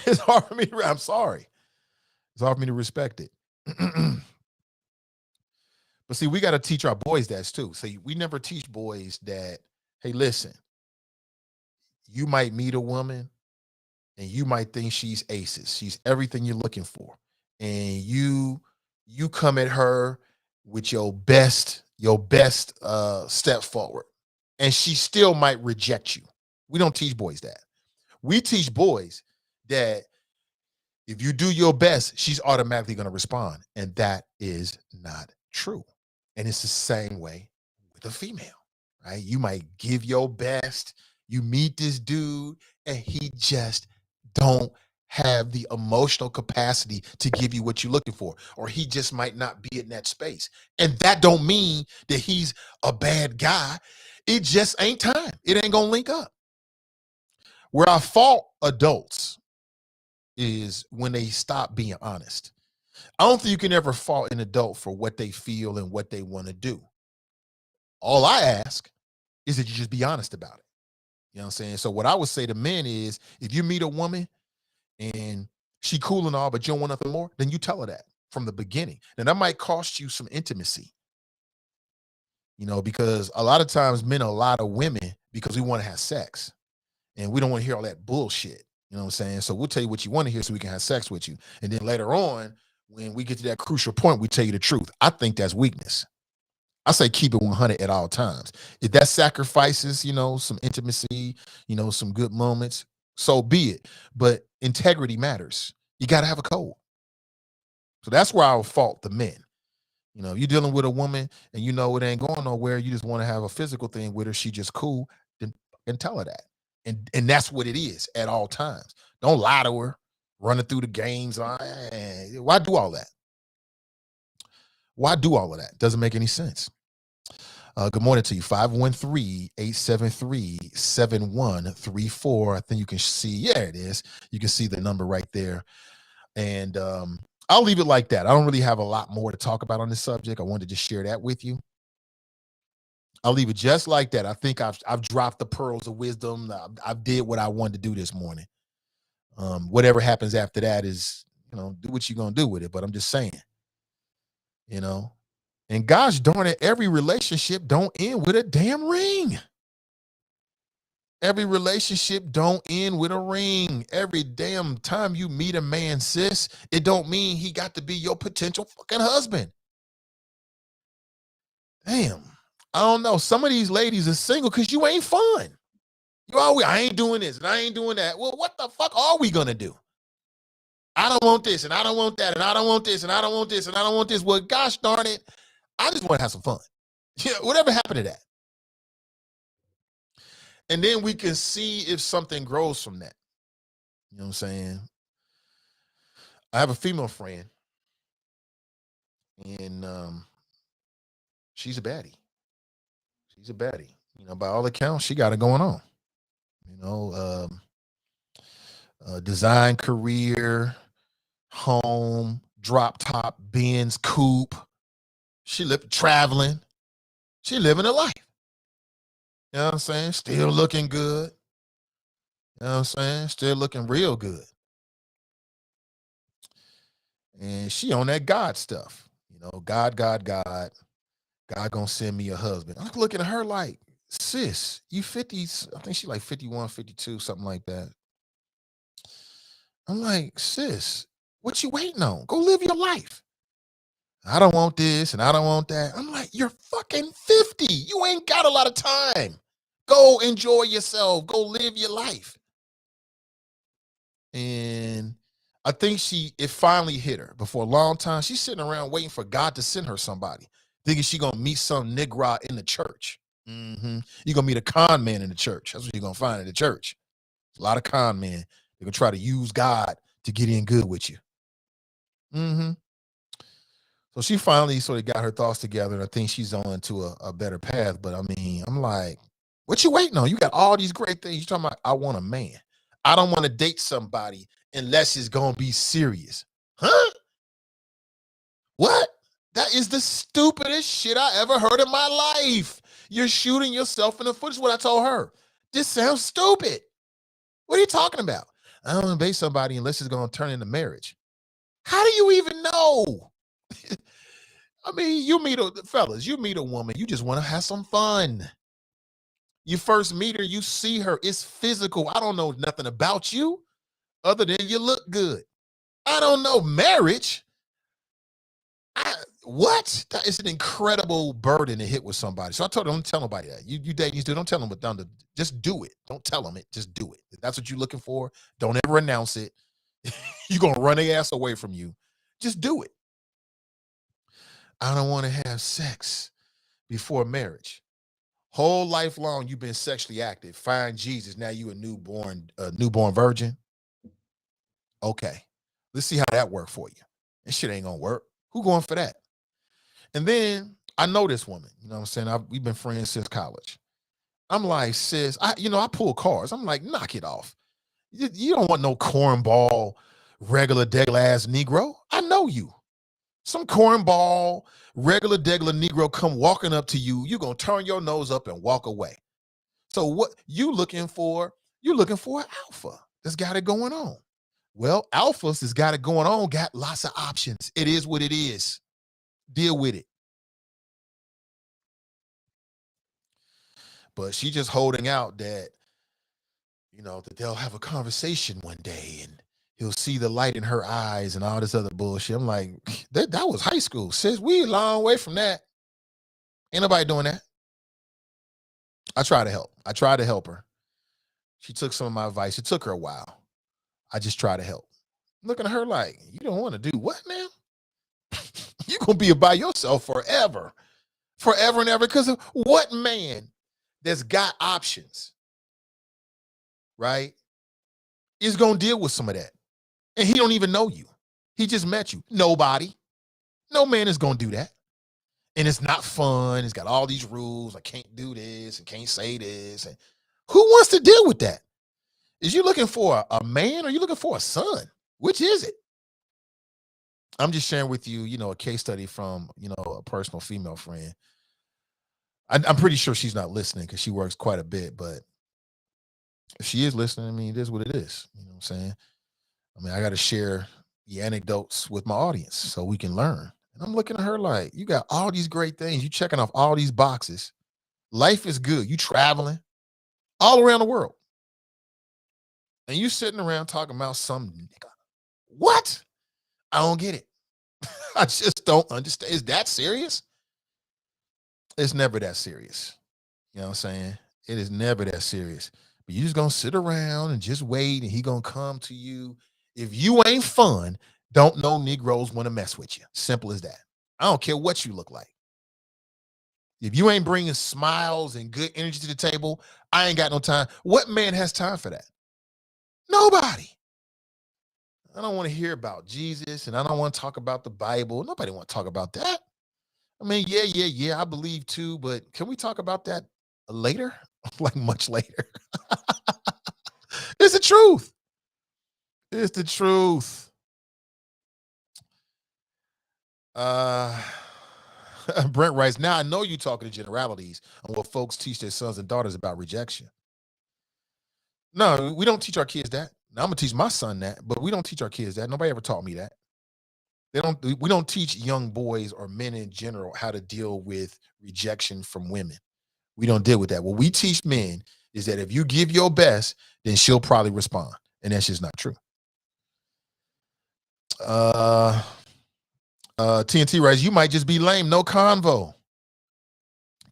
It's hard for me I'm sorry. It's hard for me to respect it. But see, we got to teach our boys that too. See, we never teach boys that, hey, listen, you might meet a woman and you might think she's aces. She's everything you're looking for. And you come at her with your best step forward. And she still might reject you. We don't teach boys that. We teach boys that if you do your best, she's automatically going to respond. And that is not true. And it's the same way with a female, right? You might give your best. You meet this dude and he just don't have the emotional capacity to give you what you're looking for, or he just might not be in that space. And that don't mean that he's a bad guy. It just ain't time. It ain't going to link up. Where I fault adults is when they stop being honest. I don't think you can ever fault an adult for what they feel and what they want to do. All I ask is that you just be honest about it. You know what I'm saying? So what I would say to men is, if you meet a woman and she cool and all, but you don't want nothing more, then you tell her that from the beginning. And that might cost you some intimacy. Because a lot of times men, a lot of women because we want to have sex. And we don't want to hear all that bullshit. You know what I'm saying? So we'll tell you what you want to hear so we can have sex with you. And then later on, when we get to that crucial point, we tell you the truth. I think that's weakness. I say keep it 100 at all times. If that sacrifices, some intimacy, some good moments, so be it. But integrity matters. You got to have a code. So that's where I'll fault the men. If you're dealing with a woman and it ain't going nowhere, you just want to have a physical thing with her, she just cool, then tell her that. And that's what it is at all times. Don't lie to her, running through the games. Why do all that? Why do all of that? Doesn't make any sense. Good morning to you. 513-873-7134. I think you can see, yeah, it is. You can see the number right there. And I'll leave it like that. I don't really have a lot more to talk about on this subject. I wanted to just share that with you. I'll leave it just like that. I think I've dropped the pearls of wisdom. I've did what I wanted to do this morning. Whatever happens after that is, do what you're going to do with it. But I'm just saying, and gosh darn it, every relationship don't end with a damn ring. Every relationship don't end with a ring. Every damn time you meet a man, sis, it don't mean he got to be your potential fucking husband. Damn. I don't know. Some of these ladies are single because you ain't fun. You always, I ain't doing this and I ain't doing that. Well, what the fuck are we going to do? I don't want this and I don't want that and I don't want this and I don't want this and I don't want this. Well, gosh darn it, I just want to have some fun. Yeah, whatever happened to that? And then we can see if something grows from that. You know what I'm saying? I have a female friend and she's a baddie. She's a baddie. By all accounts, she got it going on. Design career, home, drop top, Benz, coupe. She lived traveling. She living a life. You know what I'm saying? Still looking good. You know what I'm saying? Still looking real good. And she on that God stuff. God gonna send me a husband. I'm looking at her like, sis, you 50s. I think she like 51, 52, something like that. I'm like, sis, what you waiting on? Go live your life. I don't want this and I don't want that. I'm like, you're fucking 50. You ain't got a lot of time. Go enjoy yourself. Go live your life. And I think it finally hit her. But for a long time, she's sitting around waiting for God to send her somebody, thinking she's going to meet some nigga in the church. You're going to meet a con man in the church. That's what you're going to find in the church. A lot of con men. They're going to try to use God to get in good with you. So she finally sort of got her thoughts together, and I think she's on to a better path. But I mean, I'm like, what you waiting on? You got all these great things. You're talking about, I want a man. I don't want to date somebody unless it's going to be serious. Huh? What? That is the stupidest shit I ever heard in my life. You're shooting yourself in the foot is what I told her. This sounds stupid. What are you talking about? I don't want to date somebody unless it's going to turn into marriage. How do you even know? I mean, you meet a woman, you just want to have some fun. You first meet her, you see her, it's physical. I don't know nothing about you other than you look good. I don't know marriage. What? That is an incredible burden to hit with somebody. So I told her, don't tell nobody that. You date these dudes, don't tell them what done to, just do it. Don't tell them it, just do it. If that's what you're looking for, don't ever announce it. You're going to run their ass away from you. Just do it. I don't want to have sex before marriage. Whole life long, you've been sexually active. Find Jesus. Now you a newborn virgin. Okay. Let's see how that worked for you. This shit ain't gonna work. Who going for that? And then I know this woman, you know what I'm saying? We've been friends since college. I'm like, sis, I pull cars. I'm like, knock it off. You don't want no cornball, regular degular ass Negro. I know you. Some cornball, regular degular Negro come walking up to you. You're going to turn your nose up and walk away. So what you looking for? You're looking for an alpha that's got it going on. Well, alphas that's got it going on got lots of options. It is what it is. Deal with it. but she just holding out that, that they'll have a conversation one day and he'll see the light in her eyes and all this other bullshit. I'm like, that was high school, sis. We a long way from that. Ain't nobody doing that. I try to help. I try to help her. She took some of my advice. It took her a while. I just try to help. Looking at her like, you don't want to do what now? You're going to be by yourself forever. Forever and ever. Because what man that's got options, right, is going to deal with some of that? And he don't even know you. He just met you. Nobody. No man is going to do that. And it's not fun. It's got all these rules. I can't do this and can't say this. And who wants to deal with that? Is you looking for a man or are you looking for a son? Which is it? I'm just sharing with you, a case study from, a personal female friend. I'm pretty sure she's not listening because she works quite a bit, but if she is listening, I mean, it is what it is. You know what I'm saying? I mean, I got to share the anecdotes with my audience so we can learn. And I'm looking at her like, you got all these great things. You checking off all these boxes. Life is good. You traveling all around the world. And you sitting around talking about some nigga. What? I don't get it. I just don't understand. Is that serious? It's never that serious. You know what I'm saying? It is never that serious. But you just going to sit around and just wait and he going to come to you. If you ain't fun, don't know Negroes want to mess with you. Simple as that. I don't care what you look like. If you ain't bringing smiles and good energy to the table, I ain't got no time. What man has time for that? Nobody. I don't want to hear about Jesus and I don't want to talk about the Bible. Nobody want to talk about that. I mean, yeah, I believe too, but can we talk about that later? Like much later. It's the truth. It's the truth. Brent writes, now I know you talking in generalities on what folks teach their sons and daughters about rejection. No, we don't teach our kids that. Now I'm gonna teach my son that, but we don't teach our kids that. Nobody ever taught me that. We don't teach young boys or men in general how to deal with rejection from women. We don't deal with that. What we teach men is that if you give your best, then she'll probably respond. And that's just not true. TNT writes, you might just be lame. No convo.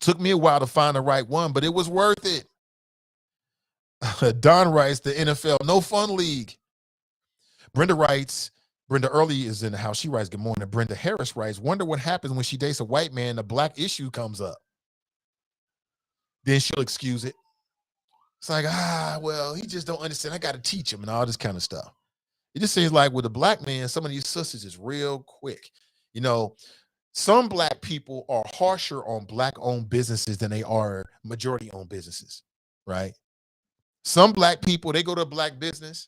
Took me a while to find the right one, but it was worth it. Don writes, the NFL, no fun league. Brenda writes, Brenda Early is in the house. She writes, good morning. Brenda Harris writes, wonder what happens when she dates a white man, the black issue comes up. Then she'll excuse it. It's like, well, he just don't understand. I got to teach him and all this kind of stuff. It just seems like with a black man, some of these sisters is real quick. Some black people are harsher on black-owned businesses than they are majority-owned businesses, right? Some black people, they go to a black business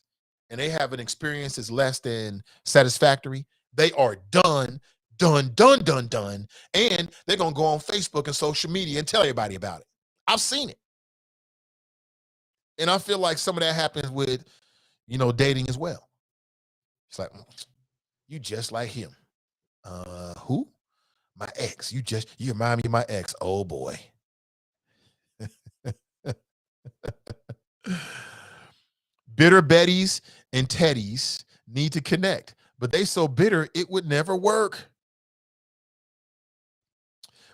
and they have an experience that's less than satisfactory. They are done. And they're going to go on Facebook and social media and tell everybody about it. I've seen it. And I feel like some of that happens with, dating as well. It's like, you just like him. Who? My ex. You remind me of my ex. Oh boy. Bitter Bettys and Teddies need to connect, but they so bitter it would never work.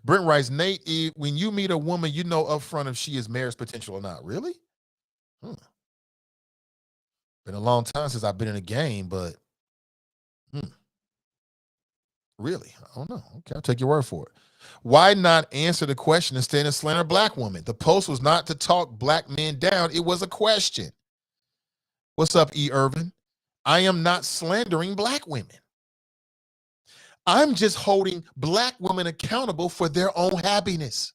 Brent writes, Nate, when you meet a woman, you know upfront if she is marriage potential or not. Really? Been a long time since I've been in a game, but really? I don't know. Okay, I'll take your word for it. Why not answer the question instead of slander black women? The post was not to talk black men down. It was a question. What's up, E. Irvin? I am not slandering black women. I'm just holding black women accountable for their own happiness.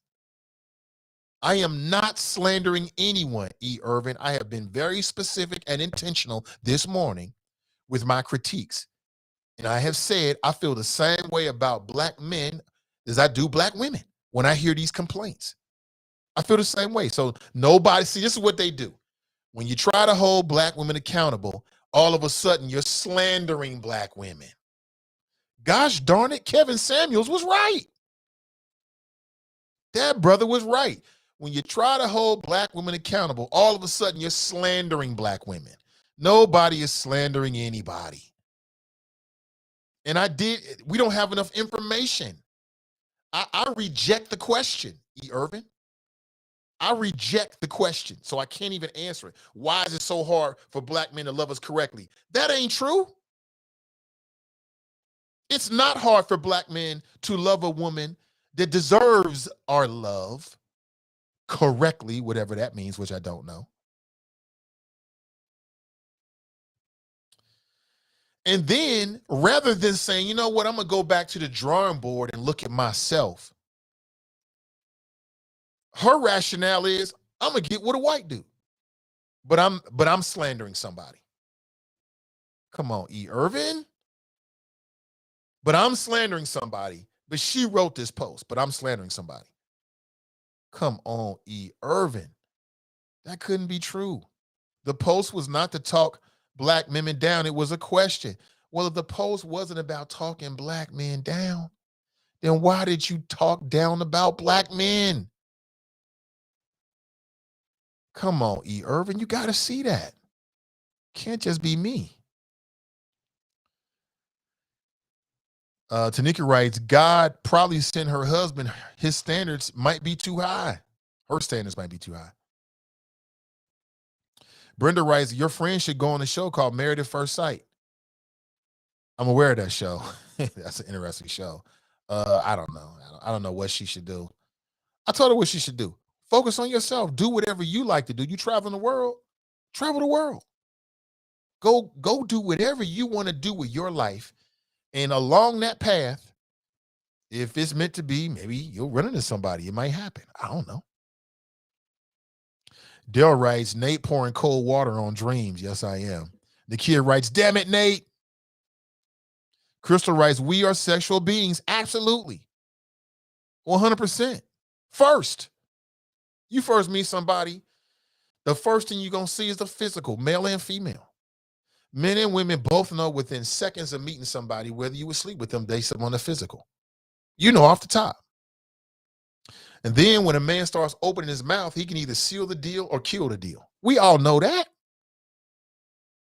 I am not slandering anyone, E. Irvin. I have been very specific and intentional this morning with my critiques. And I have said I feel the same way about black men as I do black women when I hear these complaints. I feel the same way. So this is what they do. When you try to hold black women accountable, all of a sudden you're slandering black women. Gosh darn it, Kevin Samuels was right. That brother was right. when you try to hold black women accountable, all of a sudden you're slandering black women. Nobody is slandering anybody. And we don't have enough information. I reject the question, E. Irvin. I reject the question, so I can't even answer it. Why is it so hard for black men to love us correctly? That ain't true. It's not hard for black men to love a woman that deserves our love correctly, whatever that means, which I don't know. And then rather than saying, you know what, I'm going to go back to the drawing board and look at myself, her rationale is, I'm going to get with a white dude. But I'm slandering somebody. Come on, E. Irvin. But I'm slandering somebody. But she wrote this post, but I'm slandering somebody. Come on, E. Irvin. That couldn't be true. The post was not to talk black women down. It was a question. Well, if the post wasn't about talking black men down, then why did you talk down about black men? Come on, E. Irvin, you got to see that. Can't just be me. Tanika writes, God probably sent her husband. His standards might be too high. Her standards might be too high. Brenda writes, your friend should go on a show called Married at First Sight. I'm aware of that show. That's an interesting show. I don't know. I don't know what she should do. I told her what she should do. Focus on yourself. Do whatever you like to do. You travel the world. Travel the world. Go do whatever you want to do with your life. And along that path, if it's meant to be, maybe you'll run into somebody. It might happen. I don't know. Dale writes, Nate pouring cold water on dreams. Yes, I am. The kid writes, damn it, Nate. Crystal writes, we are sexual beings. Absolutely. 100%. First, you first meet somebody, the first thing you're going to see is the physical, male and female. Men and women both know within seconds of meeting somebody, whether you would sleep with them based on the physical. You know off the top. And then when a man starts opening his mouth, he can either seal the deal or kill the deal. We all know that.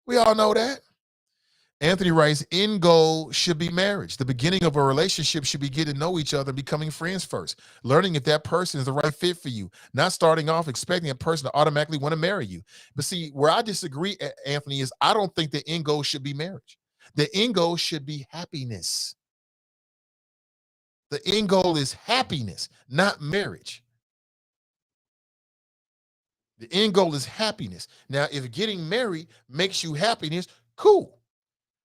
We all know that. Anthony writes, end goal should be marriage. The beginning of a relationship should be getting to know each other and becoming friends first. Learning if that person is the right fit for you. Not starting off expecting a person to automatically want to marry you. But see, where I disagree, Anthony, is I don't think the end goal should be marriage. The end goal should be happiness. The end goal is happiness, not marriage. The end goal is happiness. Now, if getting married makes you happiness, cool.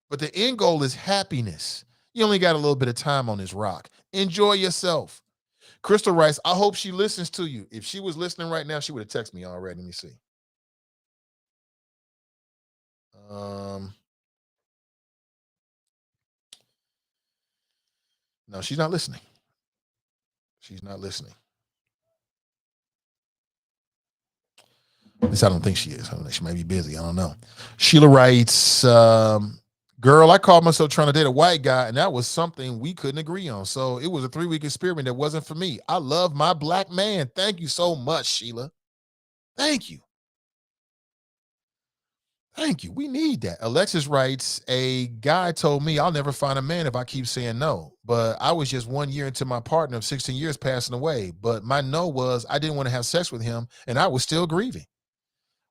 But the end goal is happiness. You only got a little bit of time on this rock. Enjoy yourself. Crystal writes, I hope she listens to you. If she was listening right now, she would have texted me already. Let me see. No, she's not listening. She's not listening. At least I don't think she is. I don't know. She might be busy. I don't know. Sheila writes, girl, I called myself trying to date a white guy, and that was something we couldn't agree on. So it was a 3-week experiment that wasn't for me. I love my black man. Thank you so much, Sheila. Thank you. Thank you. We need that. Alexis writes, a guy told me I'll never find a man if I keep saying no. But I was just 1 year into my partner of 16 years passing away. But my no was I didn't want to have sex with him, and I was still grieving.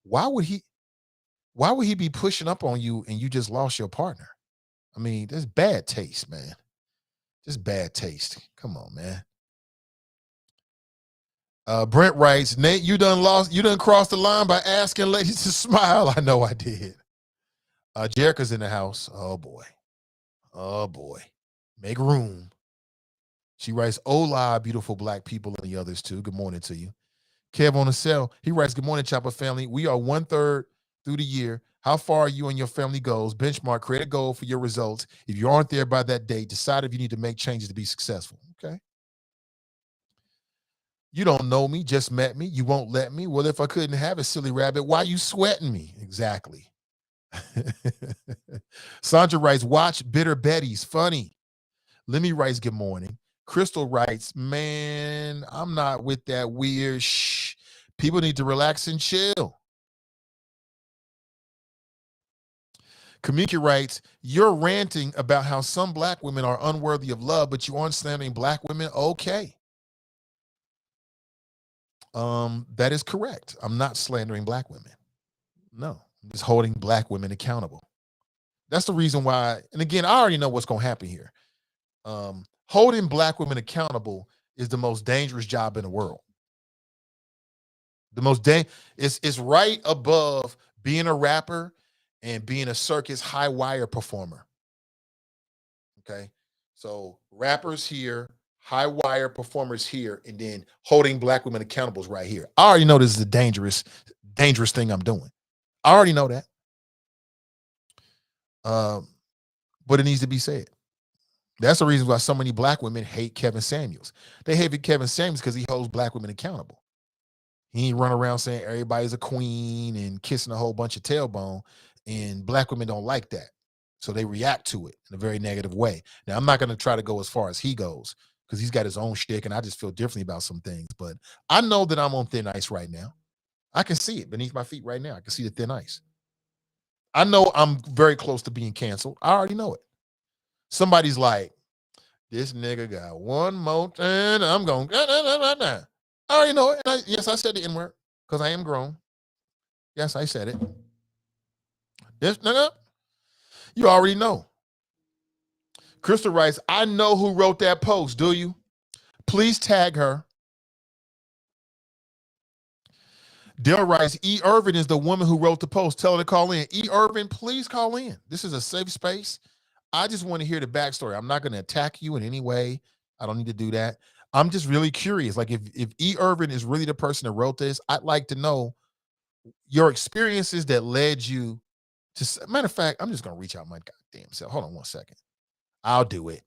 Why would he be pushing up on you and you just lost your partner? I mean, that's bad taste, man. Just bad taste. Come on, man. Brent writes, Nate, you done crossed the line by asking ladies to smile. I know I did. Jerica's in the house. Oh boy. Oh boy. Make room. She writes, hola, beautiful black people, and the others too. Good morning to you. Kev on the cell. He writes, good morning, Chopper family. We are 1/3 through the year. How far are you and your family goals? Benchmark, create a goal for your results. If you aren't there by that date, decide if you need to make changes to be successful. Okay. You don't know me, just met me. You won't let me. Well, if I couldn't have a silly rabbit, why you sweating me? Exactly. Sandra writes, watch Bitter Betty's funny. Lemmy writes, good morning. Crystal writes, man, I'm not with that weird shh. People need to relax and chill. Kamiki writes, you're ranting about how some black women are unworthy of love, but you aren't slandering black women. Okay. That is correct. I'm not slandering black women. No, I'm just holding black women accountable. That's the reason why. And again, I already know what's going to happen here. Holding black women accountable is the most dangerous job in the world. The most it's right above being a rapper and being a circus high wire performer. Okay. So rappers here, high wire performers here, and then holding black women accountable is right here. I already know this is a dangerous thing I'm doing. I already know that. But it needs to be said. That's the reason why so many black women hate Kevin Samuels. They hate Kevin Samuels because he holds black women accountable. He ain't run around saying everybody's a queen and kissing a whole bunch of tailbone, and black women don't like that. So they react to it in a very negative way. Now, I'm not going to try to go as far as he goes because he's got his own shtick, and I just feel differently about some things. But I know that I'm on thin ice right now. I can see it beneath my feet right now. I can see the thin ice. I know I'm very close to being canceled. I already know it. Somebody's like, this nigga got one more time. I'm going, I already know it. Yes, I said the N-word because I am grown. Yes, I said it. This nigga, you already know. Crystal writes, I know who wrote that post. Do you? Please tag her. Dale writes, E. Irvin is the woman who wrote the post. Tell her to call in. E. Irvin, please call in. This is a safe space. I just want to hear the backstory. I'm not going to attack you in any way. I don't need to do that. I'm just really curious. Like if E. Irvin is really the person that wrote this, I'd like to know your experiences that led you to. Matter of fact, I'm just going to reach out my goddamn self. Hold on one second. I'll do it.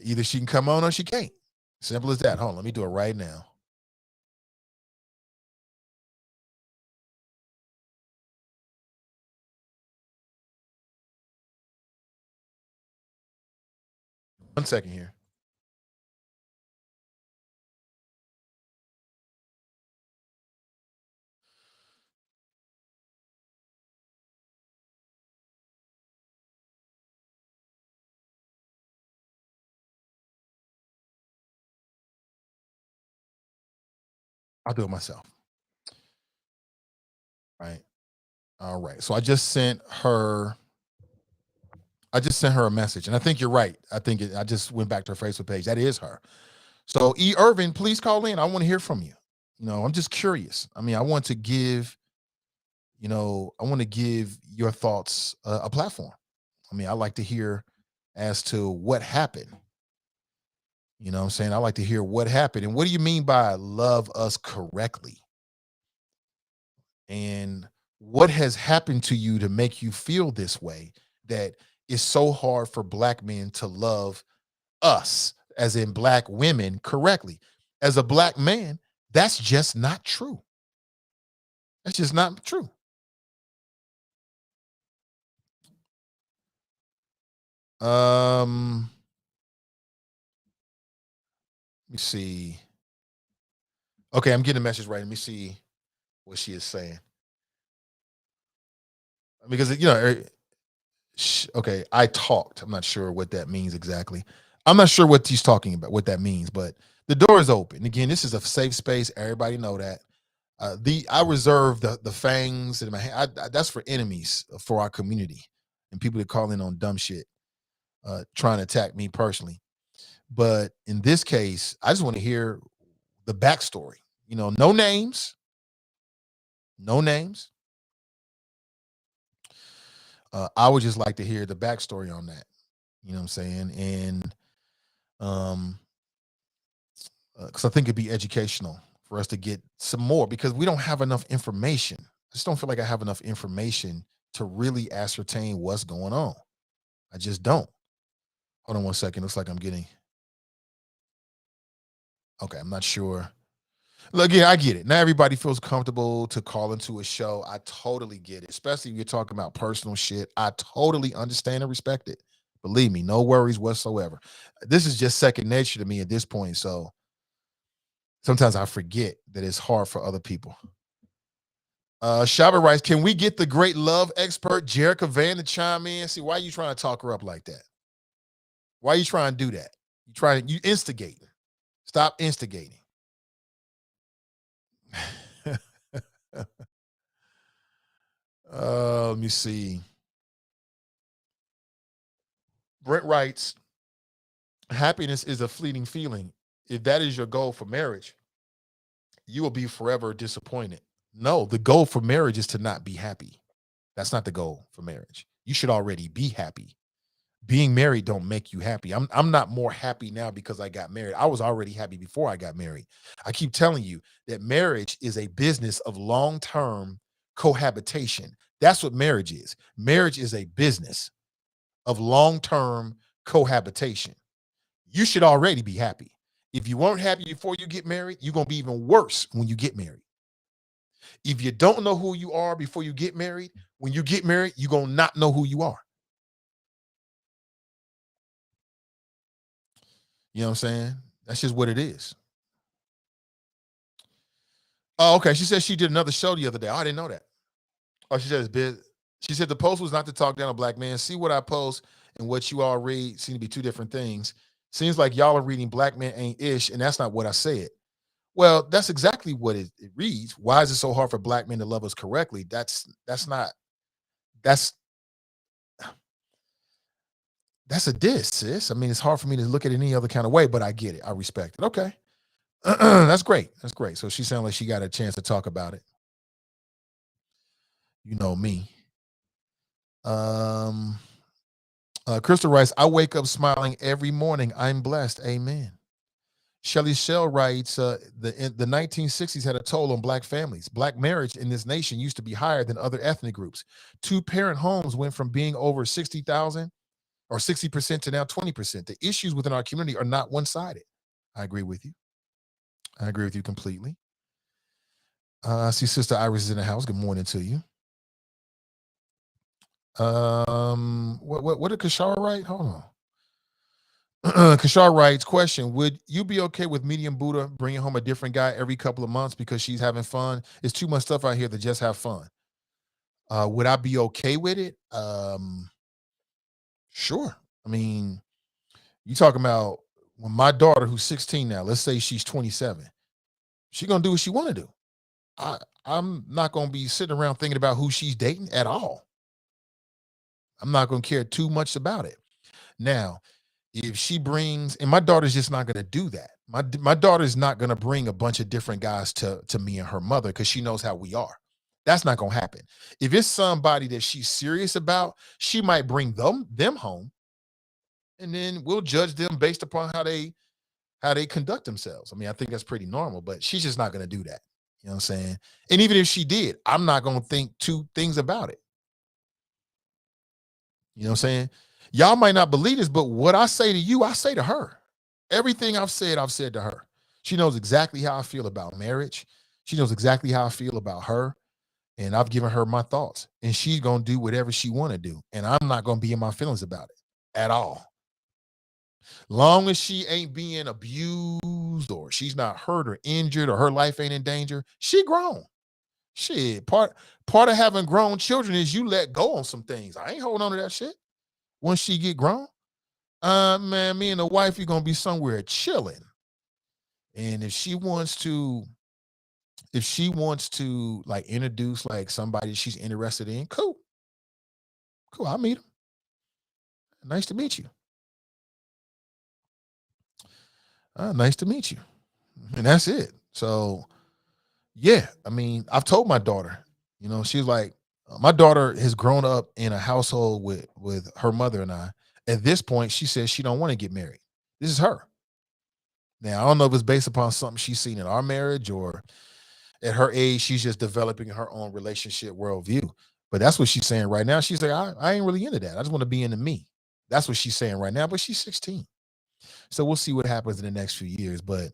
Either she can come on or she can't. Simple as that. Hold on. Let me do it right now. One second here. I'll do it myself. Right. All right. So I just sent her a message, and I think you're right. I just went back to her Facebook page. That is her. So E. Irvin, please call in. I want to hear from you. I'm just curious. I mean, I want to give your thoughts a platform. I mean, I like to hear as to what happened. You know what I'm saying? I like to hear what happened. And what do you mean by love us correctly? And what has happened to you to make you feel this way that it's so hard for black men to love us, as in black women, correctly? As a black man, that's just not true. That's just not true. Let me see. Okay, I'm getting a message right. Let me see what she is saying. Because okay, I talked. I'm not sure what that means exactly. I'm not sure what he's talking about, what that means, but the door is open. Again, this is a safe space. Everybody know that. I reserve the fangs in my hand. That's for enemies for our community and people that call in on dumb shit, trying to attack me personally. But in this case, I just want to hear the backstory. No names, no names. I would just like to hear the backstory on that. You know what I'm saying? And because I think it'd be educational for us to get some more, because we don't have enough information. I just don't feel like I have enough information to really ascertain what's going on. I just don't. Hold on one second. Looks like I'm getting. Okay, I'm not sure. Look, yeah, I get it. Not everybody feels comfortable to call into a show. I totally get it, especially if you're talking about personal shit. I totally understand and respect it. Believe me, no worries whatsoever. This is just second nature to me at this point. So sometimes I forget that it's hard for other people. Shaba writes, can we get the great love expert Jerica Van to chime in? See, why are you trying to talk her up like that? Why are you trying to do that? You instigating. Stop instigating. Let me see. Brent writes, happiness is a fleeting feeling. If that is your goal for marriage, you will be forever disappointed. No, the goal for marriage is to not be happy. That's not the goal for marriage. You should already be happy. Being married don't make you happy. I'm not more happy now because I got married. I was already happy before I got married. I keep telling you that marriage is a business of long-term cohabitation. That's what marriage is. Marriage is a business of long-term cohabitation. You should already be happy. If you weren't happy before you get married, you're going to be even worse when you get married. If you don't know who you are before you get married, when you get married, you're going to not know who you are. You know what I'm saying? That's just what it is. Oh, okay. She said she did another show the other day. Oh, I didn't know that. Oh, she said she said the post was not to talk down a black man. See what I post and what you all read seem to be two different things. Seems like y'all are reading black men ain't ish, and that's not what I said. Well, that's exactly what it reads. Why is it so hard for black men to love us correctly? That's a diss, sis. I mean, it's hard for me to look at it any other kind of way, but I get it. I respect it. Okay. That's great. That's great. So she sounded like she got a chance to talk about it. You know me. Crystal writes, I wake up smiling every morning. I'm blessed. Amen. Shelly Shell writes, the 1960s had a toll on black families. Black marriage in this nation used to be higher than other ethnic groups. Two-parent homes went from being over 60,000 or 60% to now 20%. The issues within our community are not one-sided. I agree with you. I agree with you completely. I see Sister Iris is in the house. Good morning to you. What did Kashara write? Hold on. Kashar writes, question, would you be okay with Medium Buddha bringing home a different guy every couple of months because she's having fun? It's too much stuff out here to just have fun. Would I be okay with it? Sure. I mean, you talking about when my daughter, who's 16 now, let's say she's 27, she's going to do what she want to do. I'm not going to be sitting around thinking about who she's dating at all. I'm not going to care too much about it. Now, if she brings, and my daughter's just not going to do that. My daughter's not going to bring a bunch of different guys to me and her mother because she knows how we are. That's not going to happen. If it's somebody that she's serious about, she might bring them home, and then we'll judge them based upon how they conduct themselves. I mean, I think that's pretty normal, but she's just not going to do that. You know what I'm saying? And even if she did, I'm not going to think two things about it. You know what I'm saying? Y'all might not believe this, but what I say to you, I say to her. Everything I've said to her. She knows exactly how I feel about marriage. She knows exactly how I feel about her. And I've given her my thoughts. And she's going to do whatever she want to do. And I'm not going to be in my feelings about it at all. Long as she ain't being abused or she's not hurt or injured or her life ain't in danger, she grown. Shit, part of having grown children is you let go on some things. I ain't holding on to that shit. Once she get grown, man, me and the wife are gonna be somewhere chilling. And if she wants to like introduce like somebody she's interested in, cool. I'll meet them. Nice to meet you. Nice to meet you. And that's it. So yeah, I mean, I've told my daughter, you know, she's like, my daughter has grown up in a household with her mother and I. At this point, she says she don't want to get married. This is her. Now, I don't know if it's based upon something she's seen in our marriage or at her age, she's just developing her own relationship worldview. But that's what she's saying right now. She's like, I ain't really into that. I just want to be into me. That's what she's saying right now. But she's 16. So we'll see what happens in the next few years. But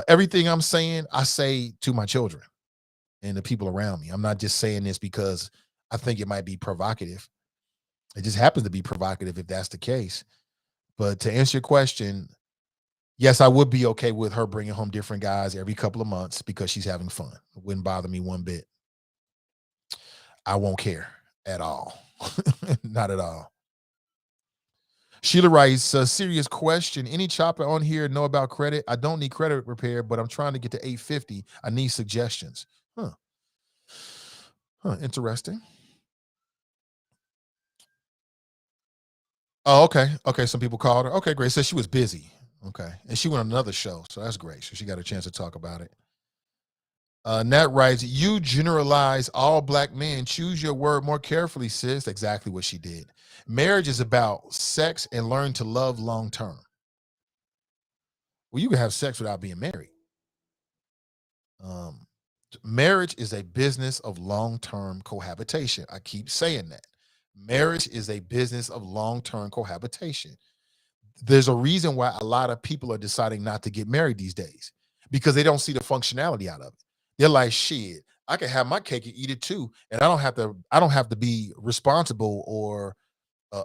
everything I'm saying, I say to my children and the people around me. I'm not just saying this because I think it might be provocative. It just happens to be provocative if that's the case. But to answer your question, yes, I would be okay with her bringing home different guys every couple of months because she's having fun. It wouldn't bother me one bit. I won't care at all. Not at all. Sheila writes, a serious question. Any chopper on here know about credit? I don't need credit repair, but I'm trying to get to 850. I need suggestions. Huh. Interesting. Oh, okay. Okay. Some people called her. Okay, great. So she was busy. Okay. And she went on another show. So that's great. So she got a chance to talk about it. Nat writes, you generalize all black men. Choose your word more carefully, sis. Exactly what she did. Marriage is about sex and learn to love long term. Well, you can have sex without being married. Um, Marriage is a business of long term cohabitation. I keep saying that. Marriage is a business of long term cohabitation. There's a reason why a lot of people are deciding not to get married these days because they don't see the functionality out of it. They're like, shit, I can have my cake and eat it too, and I don't have to be responsible or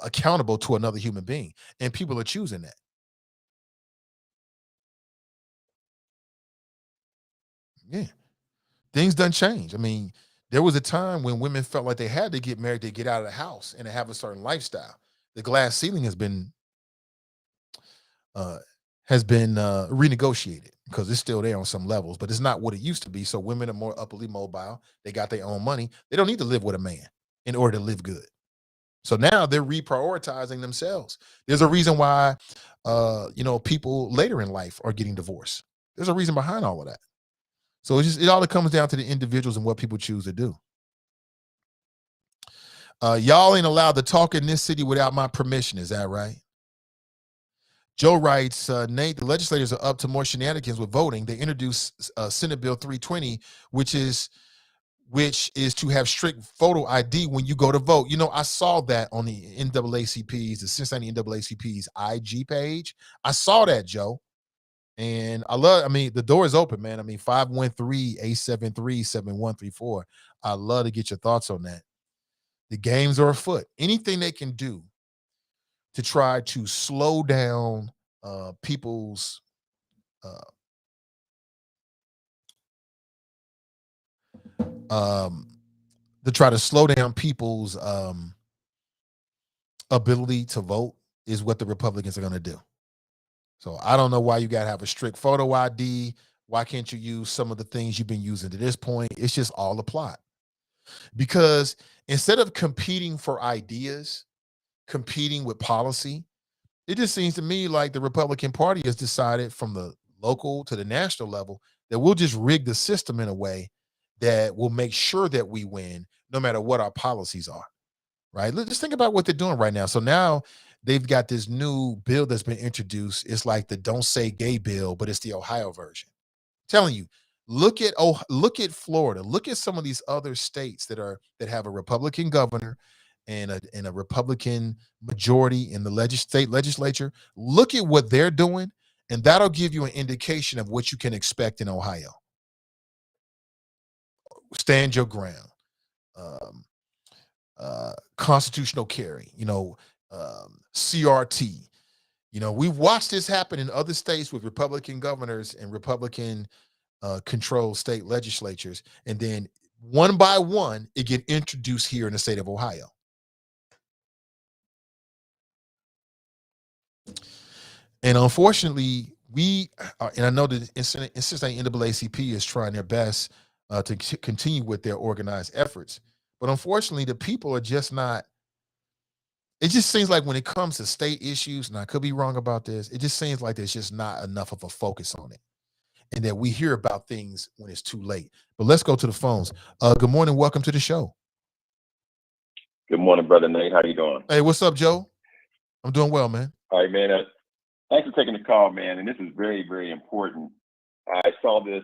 accountable to another human being. And people are choosing that. Yeah, things done change. I mean, there was a time when women felt like they had to get married to get out of the house and to have a certain lifestyle. The glass ceiling uh, has been renegotiated because it's still there on some levels, but it's not what it used to be. So women are more upperly mobile. They got their own money. They don't need to live with a man in order to live good. So now they're reprioritizing themselves. There's a reason why, people later in life are getting divorced. There's a reason behind all of that. So it all comes down to the individuals and what people choose to do. Y'all ain't allowed to talk in this city without my permission. Is that right? Joe writes, Nate, the legislators are up to more shenanigans with voting. They introduced Senate Bill 320, which is to have strict photo ID when you go to vote. I saw that on the NAACP's, the Cincinnati NAACP's IG page. I saw that, Joe. And the door is open, man. 513-873-7134. I love to get your thoughts on that. The games are afoot. Anything they can do to try to slow down people's uh, um, to try to slow down people's ability to vote is what the Republicans are going to do. So I don't know why you got to have a strict photo ID. Why can't you use some of the things you've been using to this point? It's just all a plot. Because instead of competing for ideas, competing with policy, it just seems to me like the Republican Party has decided from the local to the national level that we'll just rig the system in a way that will make sure that we win no matter what our policies are. Right? Let's just think about what they're doing right now. So now they've got this new bill that's been introduced. It's like the Don't Say Gay bill, but it's the Ohio version. Telling you, look at Florida, look at some of these other states that have a Republican governor and a Republican majority in the state legislature. Look at what they're doing, and that'll give you an indication of what you can expect in Ohio. Stand your ground. Um, Constitutional carry, CRT. We've watched this happen in other states with Republican governors and Republican controlled state legislatures, and then one by one, it get introduced here in the state of Ohio. And unfortunately, and I know that Cincinnati NAACP is trying their best to continue with their organized efforts, but unfortunately, the people are just not. It just seems like when it comes to state issues, and I could be wrong about this, it just seems like there's just not enough of a focus on it, and that we hear about things when it's too late. But let's go to the phones. Good morning, welcome to the show. Good morning, brother Nate. How you doing? Hey, what's up, Joe? I'm doing well, man. All right, man. Thanks for taking the call, man. And this is very, very important. I saw this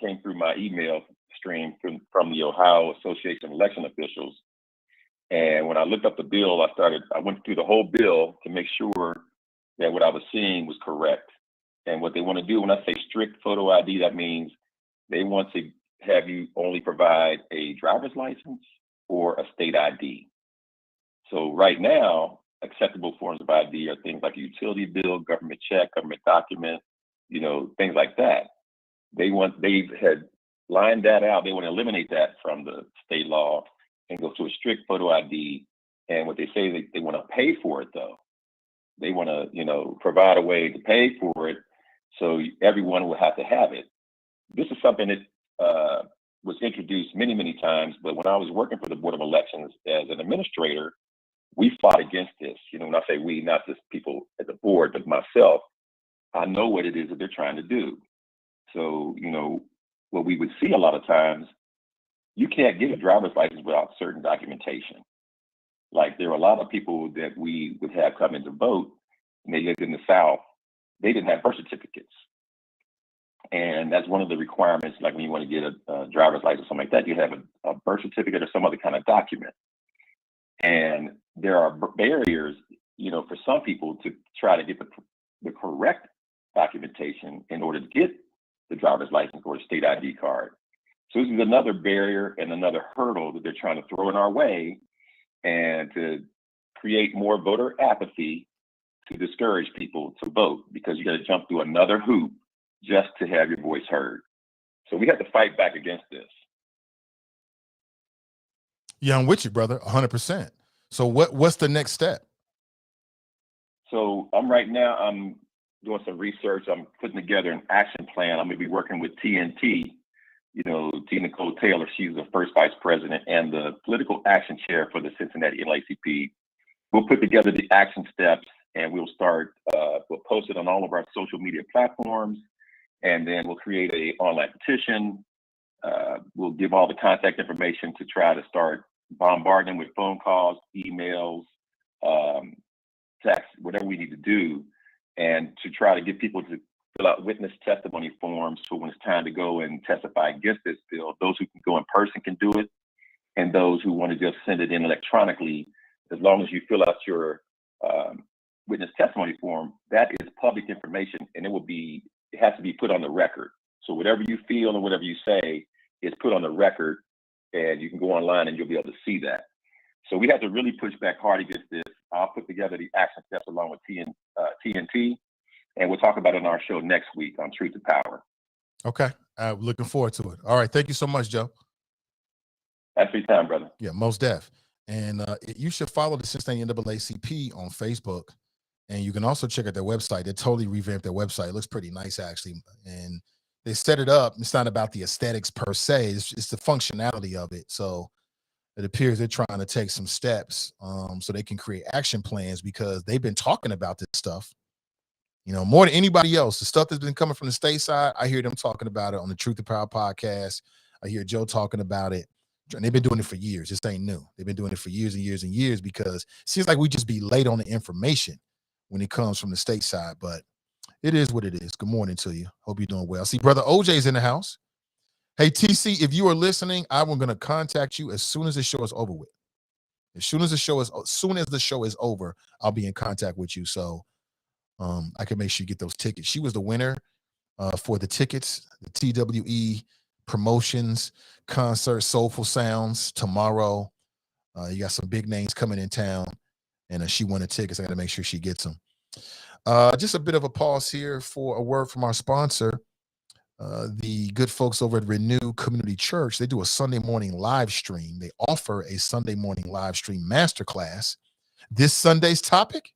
came through my email stream from the Ohio Association of Election Officials. And when I looked up the bill, I went through the whole bill to make sure that what I was seeing was correct. And what they want to do, when I say strict photo ID, that means they want to have you only provide a driver's license or a state ID. So right now, acceptable forms of ID are things like a utility bill, government check, government document, things like that. They've had lined that out. They want to eliminate that from the state law and go to a strict photo ID. And what they say is they want to pay for it though. They want to, provide a way to pay for it, so everyone will have to have it. This is something that was introduced many, many times. But when I was working for the Board of Elections as an administrator, we fought against this. When I say we, not just people at the board, but myself, I know what it is that they're trying to do. So, what we would see a lot of times, you can't get a driver's license without certain documentation. Like there are a lot of people that we would have come in to vote, and they lived in the South. They didn't have birth certificates. And that's one of the requirements, like when you want to get a driver's license, something like that, you have a birth certificate or some other kind of document. And there are barriers, for some people to try to get the correct documentation in order to get the driver's license or a state ID card. So this is another barrier and another hurdle that they're trying to throw in our way, and to create more voter apathy, to discourage people to vote, because you got to jump through another hoop just to have your voice heard. So we have to fight back against this. Yeah, I'm with you, brother, 100%. So what's the next step? So I'm doing some research. I'm putting together an action plan. I'm going to be working with TNT, T. Nicole Taylor. She's the first vice president and the political action chair for the Cincinnati NAACP. We'll put together the action steps, and we'll post it on all of our social media platforms, and then we'll create an online petition. We'll give all the contact information to try to start bombarding with phone calls, emails, text, whatever we need to do, and to try to get people to fill out witness testimony forms. So when it's time to go and testify against this bill, those who can go in person can do it, and those who want to just send it in electronically, as long as you fill out your witness testimony form, that is public information, and it has to be put on the record. So whatever you feel and whatever you say is put on the record, and you can go online and you'll be able to see that. So we have to really push back hard against this. I'll put together the action steps along with TNT, and we'll talk about it on our show next week on Truth to Power. Okay. Looking forward to it. All right. Thank you so much, Joe. Thanks for your time, brother. Yeah, most def. And you should follow the Cincinnati NAACP on Facebook. And you can also check out their website. They totally revamped their website. It looks pretty nice, actually. And they set it up. It's not about the aesthetics per se. It's the functionality of it. So it appears they're trying to take some steps so they can create action plans, because they've been talking about this stuff, more than anybody else. The stuff that's been coming from the state side, I hear them talking about it on the Truth to Power podcast. I hear Joe talking about it. And they've been doing it for years. This ain't new. They've been doing it for years and years and years, because it seems like we just be late on the information when it comes from the state side. But it is what it is. Good morning to you. Hope you're doing well. See, brother OJ's in the house. Hey, TC, if you are listening, I'm going to contact you as soon as the show is over with. As soon as the show is over, I'll be in contact with you, so I can make sure you get those tickets. She was the winner for the tickets, the TWE promotions concert, Soulful Sounds, tomorrow. You got some big names coming in town, and she won the tickets. I got to make sure she gets them. Just a bit of a pause here for a word from our sponsor. The good folks over at Renew Community Church, they do a Sunday morning live stream. They offer a Sunday morning live stream masterclass. This Sunday's topic,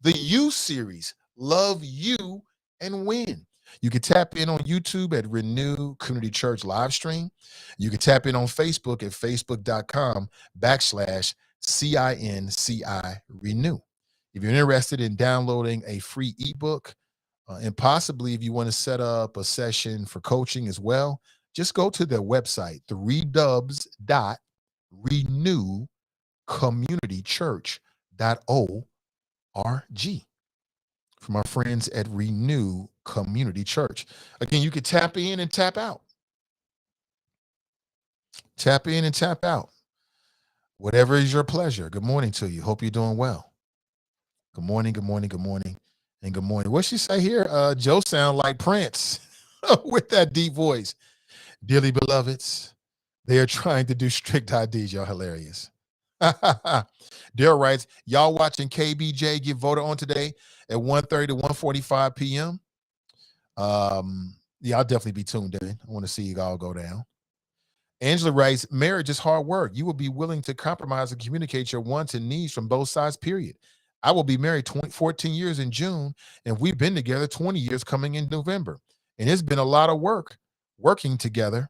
the You series, Love You and Win. You can tap in on YouTube at Renew Community Church live stream. You can tap in on Facebook at facebook.com/CINCI Renew. If you're interested in downloading a free ebook, and possibly if you want to set up a session for coaching as well, just go to their website, 3dubs.renewcommunitychurch.org. From our friends at Renew Community Church. Again, you can tap in and tap out. Tap in and tap out. Whatever is your pleasure. Good morning to you. Hope you're doing well. Good morning, good morning, good morning. And good morning. What she say here? Joe sound like Prince with that deep voice. Dearly beloveds, they are trying to do strict IDs. Y'all hilarious. Daryl writes, y'all watching KBJ get voted on today at 1:30 to 1:45 p.m.? Yeah, I'll definitely be tuned in. I want to see you all go down. Angela writes, marriage is hard work. You will be willing to compromise and communicate your wants and needs from both sides, period. I will be married 14 years in June, and we've been together 20 years coming in November. And it's been a lot of work working together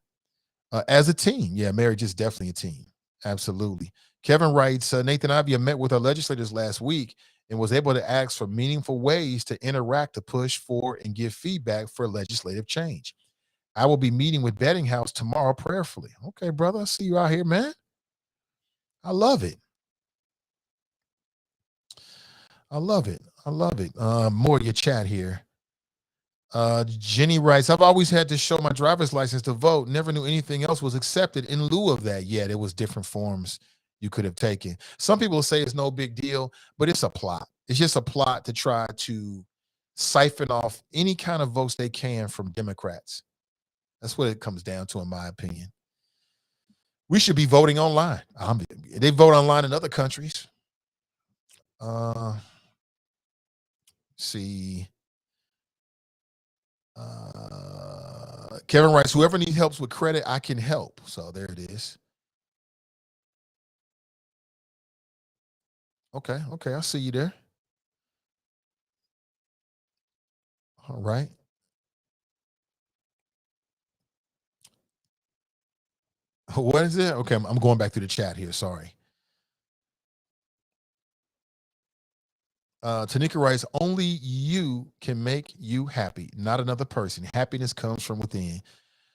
as a team. Yeah, marriage is definitely a team. Absolutely. Kevin writes, Nathan Avia met with our legislators last week and was able to ask for meaningful ways to interact, to push for, and give feedback for legislative change. I will be meeting with Bettinghouse tomorrow prayerfully. Okay, brother. I see you out here, man. I love it. I love it. I love it. More of your chat here. Jenny writes, I've always had to show my driver's license to vote. Never knew anything else was accepted in lieu of that. Yeah, there was different forms you could have taken. Some people say it's no big deal, but it's a plot. It's just a plot to try to siphon off any kind of votes they can from Democrats. That's what it comes down to, in my opinion. We should be voting online. They vote online in other countries. See. Kevin writes, whoever needs help with credit, I can help. So there it is. Okay, I see you there. All right. What is it? Okay, I'm going back to the chat here. Sorry. Tanika writes, only you can make you happy, not another person. Happiness comes from within.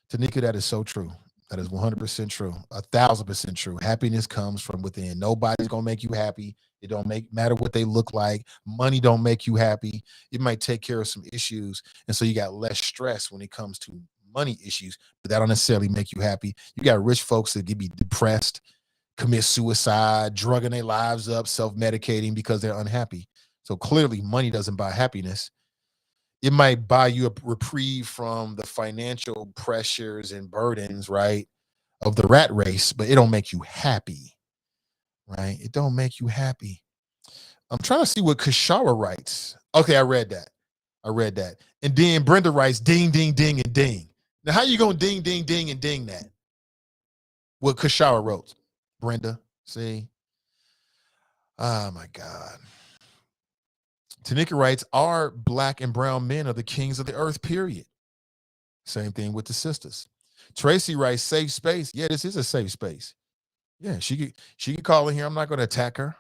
Tanika, that is so true. That is 100% true. 1,000% true. Happiness comes from within. Nobody's gonna make you happy. It don't matter what they look like. Money don't make you happy. It might take care of some issues, and so you got less stress when it comes to money issues, but that don't necessarily make you happy. You got rich folks that get be depressed, commit suicide, drugging their lives up, self-medicating because they're unhappy. So clearly, money doesn't buy happiness. It might buy you a reprieve from the financial pressures and burdens, right, of the rat race, but it don't make you happy, right? It don't make you happy. I'm trying to see what Kashara writes. Okay, I read that. And then Brenda writes, ding, ding, ding, and ding. Now, how you going to ding, ding, ding, and ding that? What Kashara wrote. Brenda, see? Oh, my God. Tanika writes, our black and brown men are the kings of the earth, period. Same thing with the sisters. Tracy writes, safe space. Yeah, this is a safe space. Yeah, she could call in here. I'm not going to attack her.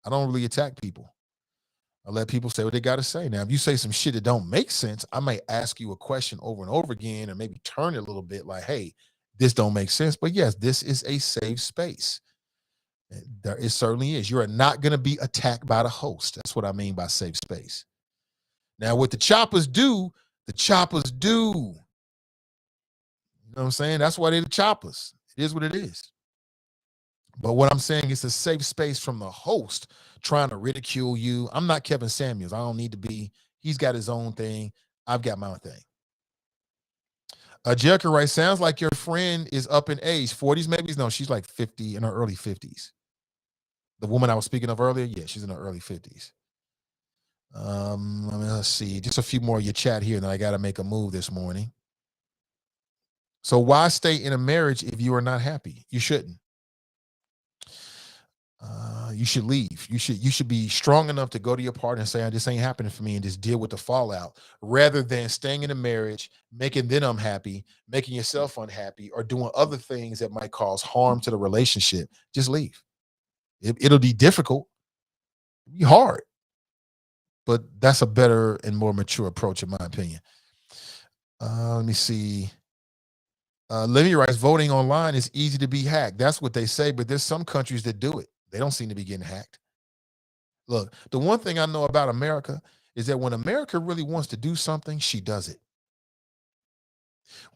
I don't really attack people. I let people say what they got to say. Now, if you say some shit that don't make sense, I might ask you a question over and over again and maybe turn it a little bit like, hey, this don't make sense. But yes, this is a safe space. It certainly is. You're not going to be attacked by the host. That's what I mean by safe space. Now, what the choppers do, the choppers do. You know what I'm saying? That's why they're the choppers. It is what it is. But what I'm saying is a safe space from the host trying to ridicule you. I'm not Kevin Samuels. I don't need to be. He's got his own thing. I've got my own thing. Jerica writes, sounds like your friend is up in age, 40s maybe? No, she's like 50, in her early 50s. The woman I was speaking of earlier, yeah, she's in her early 50s. Let's see. Just a few more of your chat here, and then I got to make a move this morning. So why stay in a marriage if you are not happy? You shouldn't. You should leave. You should be strong enough to go to your partner and say, this ain't happening for me, and just deal with the fallout, rather than staying in a marriage, making them unhappy, making yourself unhappy, or doing other things that might cause harm to the relationship. Just leave. It'll be difficult. It'll be hard. But that's a better and more mature approach, in my opinion. Let me see. Livy writes, voting online is easy to be hacked. That's what they say, but there's some countries that do it. They don't seem to be getting hacked. Look, the one thing I know about America is that when America really wants to do something, she does it.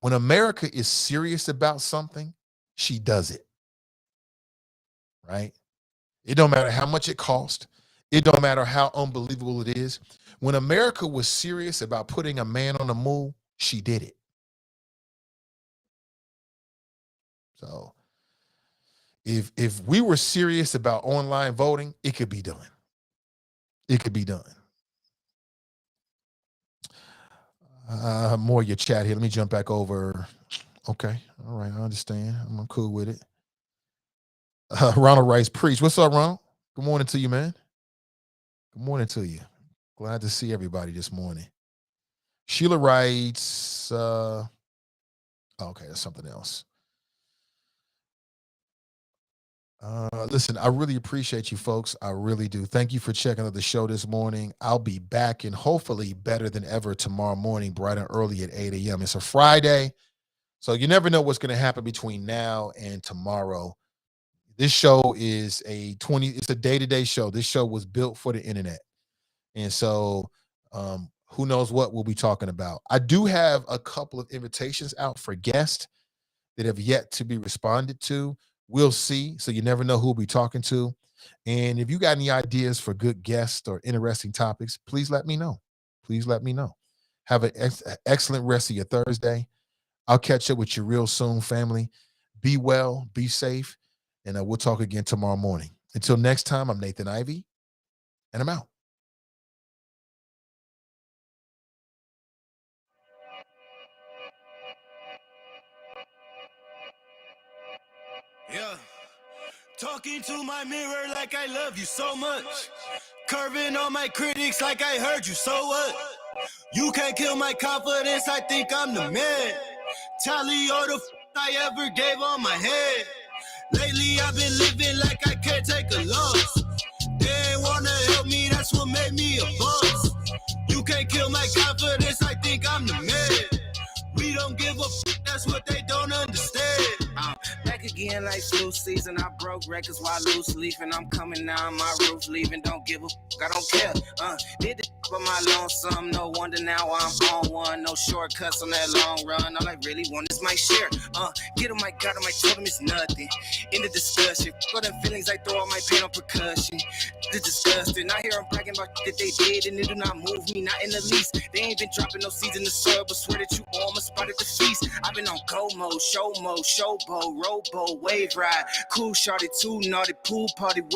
When America is serious about something, she does it. Right? It don't matter how much it costs. It don't matter how unbelievable it is. When America was serious about putting a man on the moon, she did it. So if we were serious about online voting, it could be done. It could be done. More of your chat here. Let me jump back over. Okay. All right. I understand. I'm cool with it. Ronald writes, preach. What's up, Ronald? Good morning to you, man. Good morning to you. Glad to see everybody this morning. Sheila writes, okay, that's something else. Listen, I really appreciate you folks. I really do. Thank you for checking out the show this morning. I'll be back and hopefully better than ever tomorrow morning, bright and early at 8 a.m. It's a Friday, so you never know what's going to happen between now and tomorrow. This show is it's a day-to-day show. This show was built for the internet. And so who knows what we'll be talking about. I do have a couple of invitations out for guests that have yet to be responded to. We'll see. So you never know who we'll be talking to. And if you got any ideas for good guests or interesting topics, please let me know. Please let me know. Have an excellent rest of your Thursday. I'll catch up with you real soon, family. Be well, be safe, and we'll talk again tomorrow morning. Until next time, I'm Nathan Ivey, and I'm out. Yeah. Talking to my mirror like I love you so much. Curving on my critics like I heard you, so what? You can't kill my confidence, I think I'm the man. Tally all the I ever gave on my head. Lately I've been living like I can't take a loss. They ain't wanna help me, that's what made me a boss. You can't kill my confidence, I think I'm the man. We don't give a that's what they don't understand. Back again like flu season, I broke records while loose leafing. I'm coming down my roof, leaving, don't give a I don't care. Did the for my lonesome, no wonder now I'm on one. No shortcuts on that long run, all I really want is my share. Get on my God, on my totem is nothing. In the discussion, for them feelings I throw all my pain on percussion. The disgusting, I hear them bragging about that they did, and it do not move me, not in the least. They ain't been dropping no seeds in the soil, but swear that you all my spot at the feast. I've been on go mode, showboat, rowboat, wave ride, cool shorty, too naughty, pool party, wet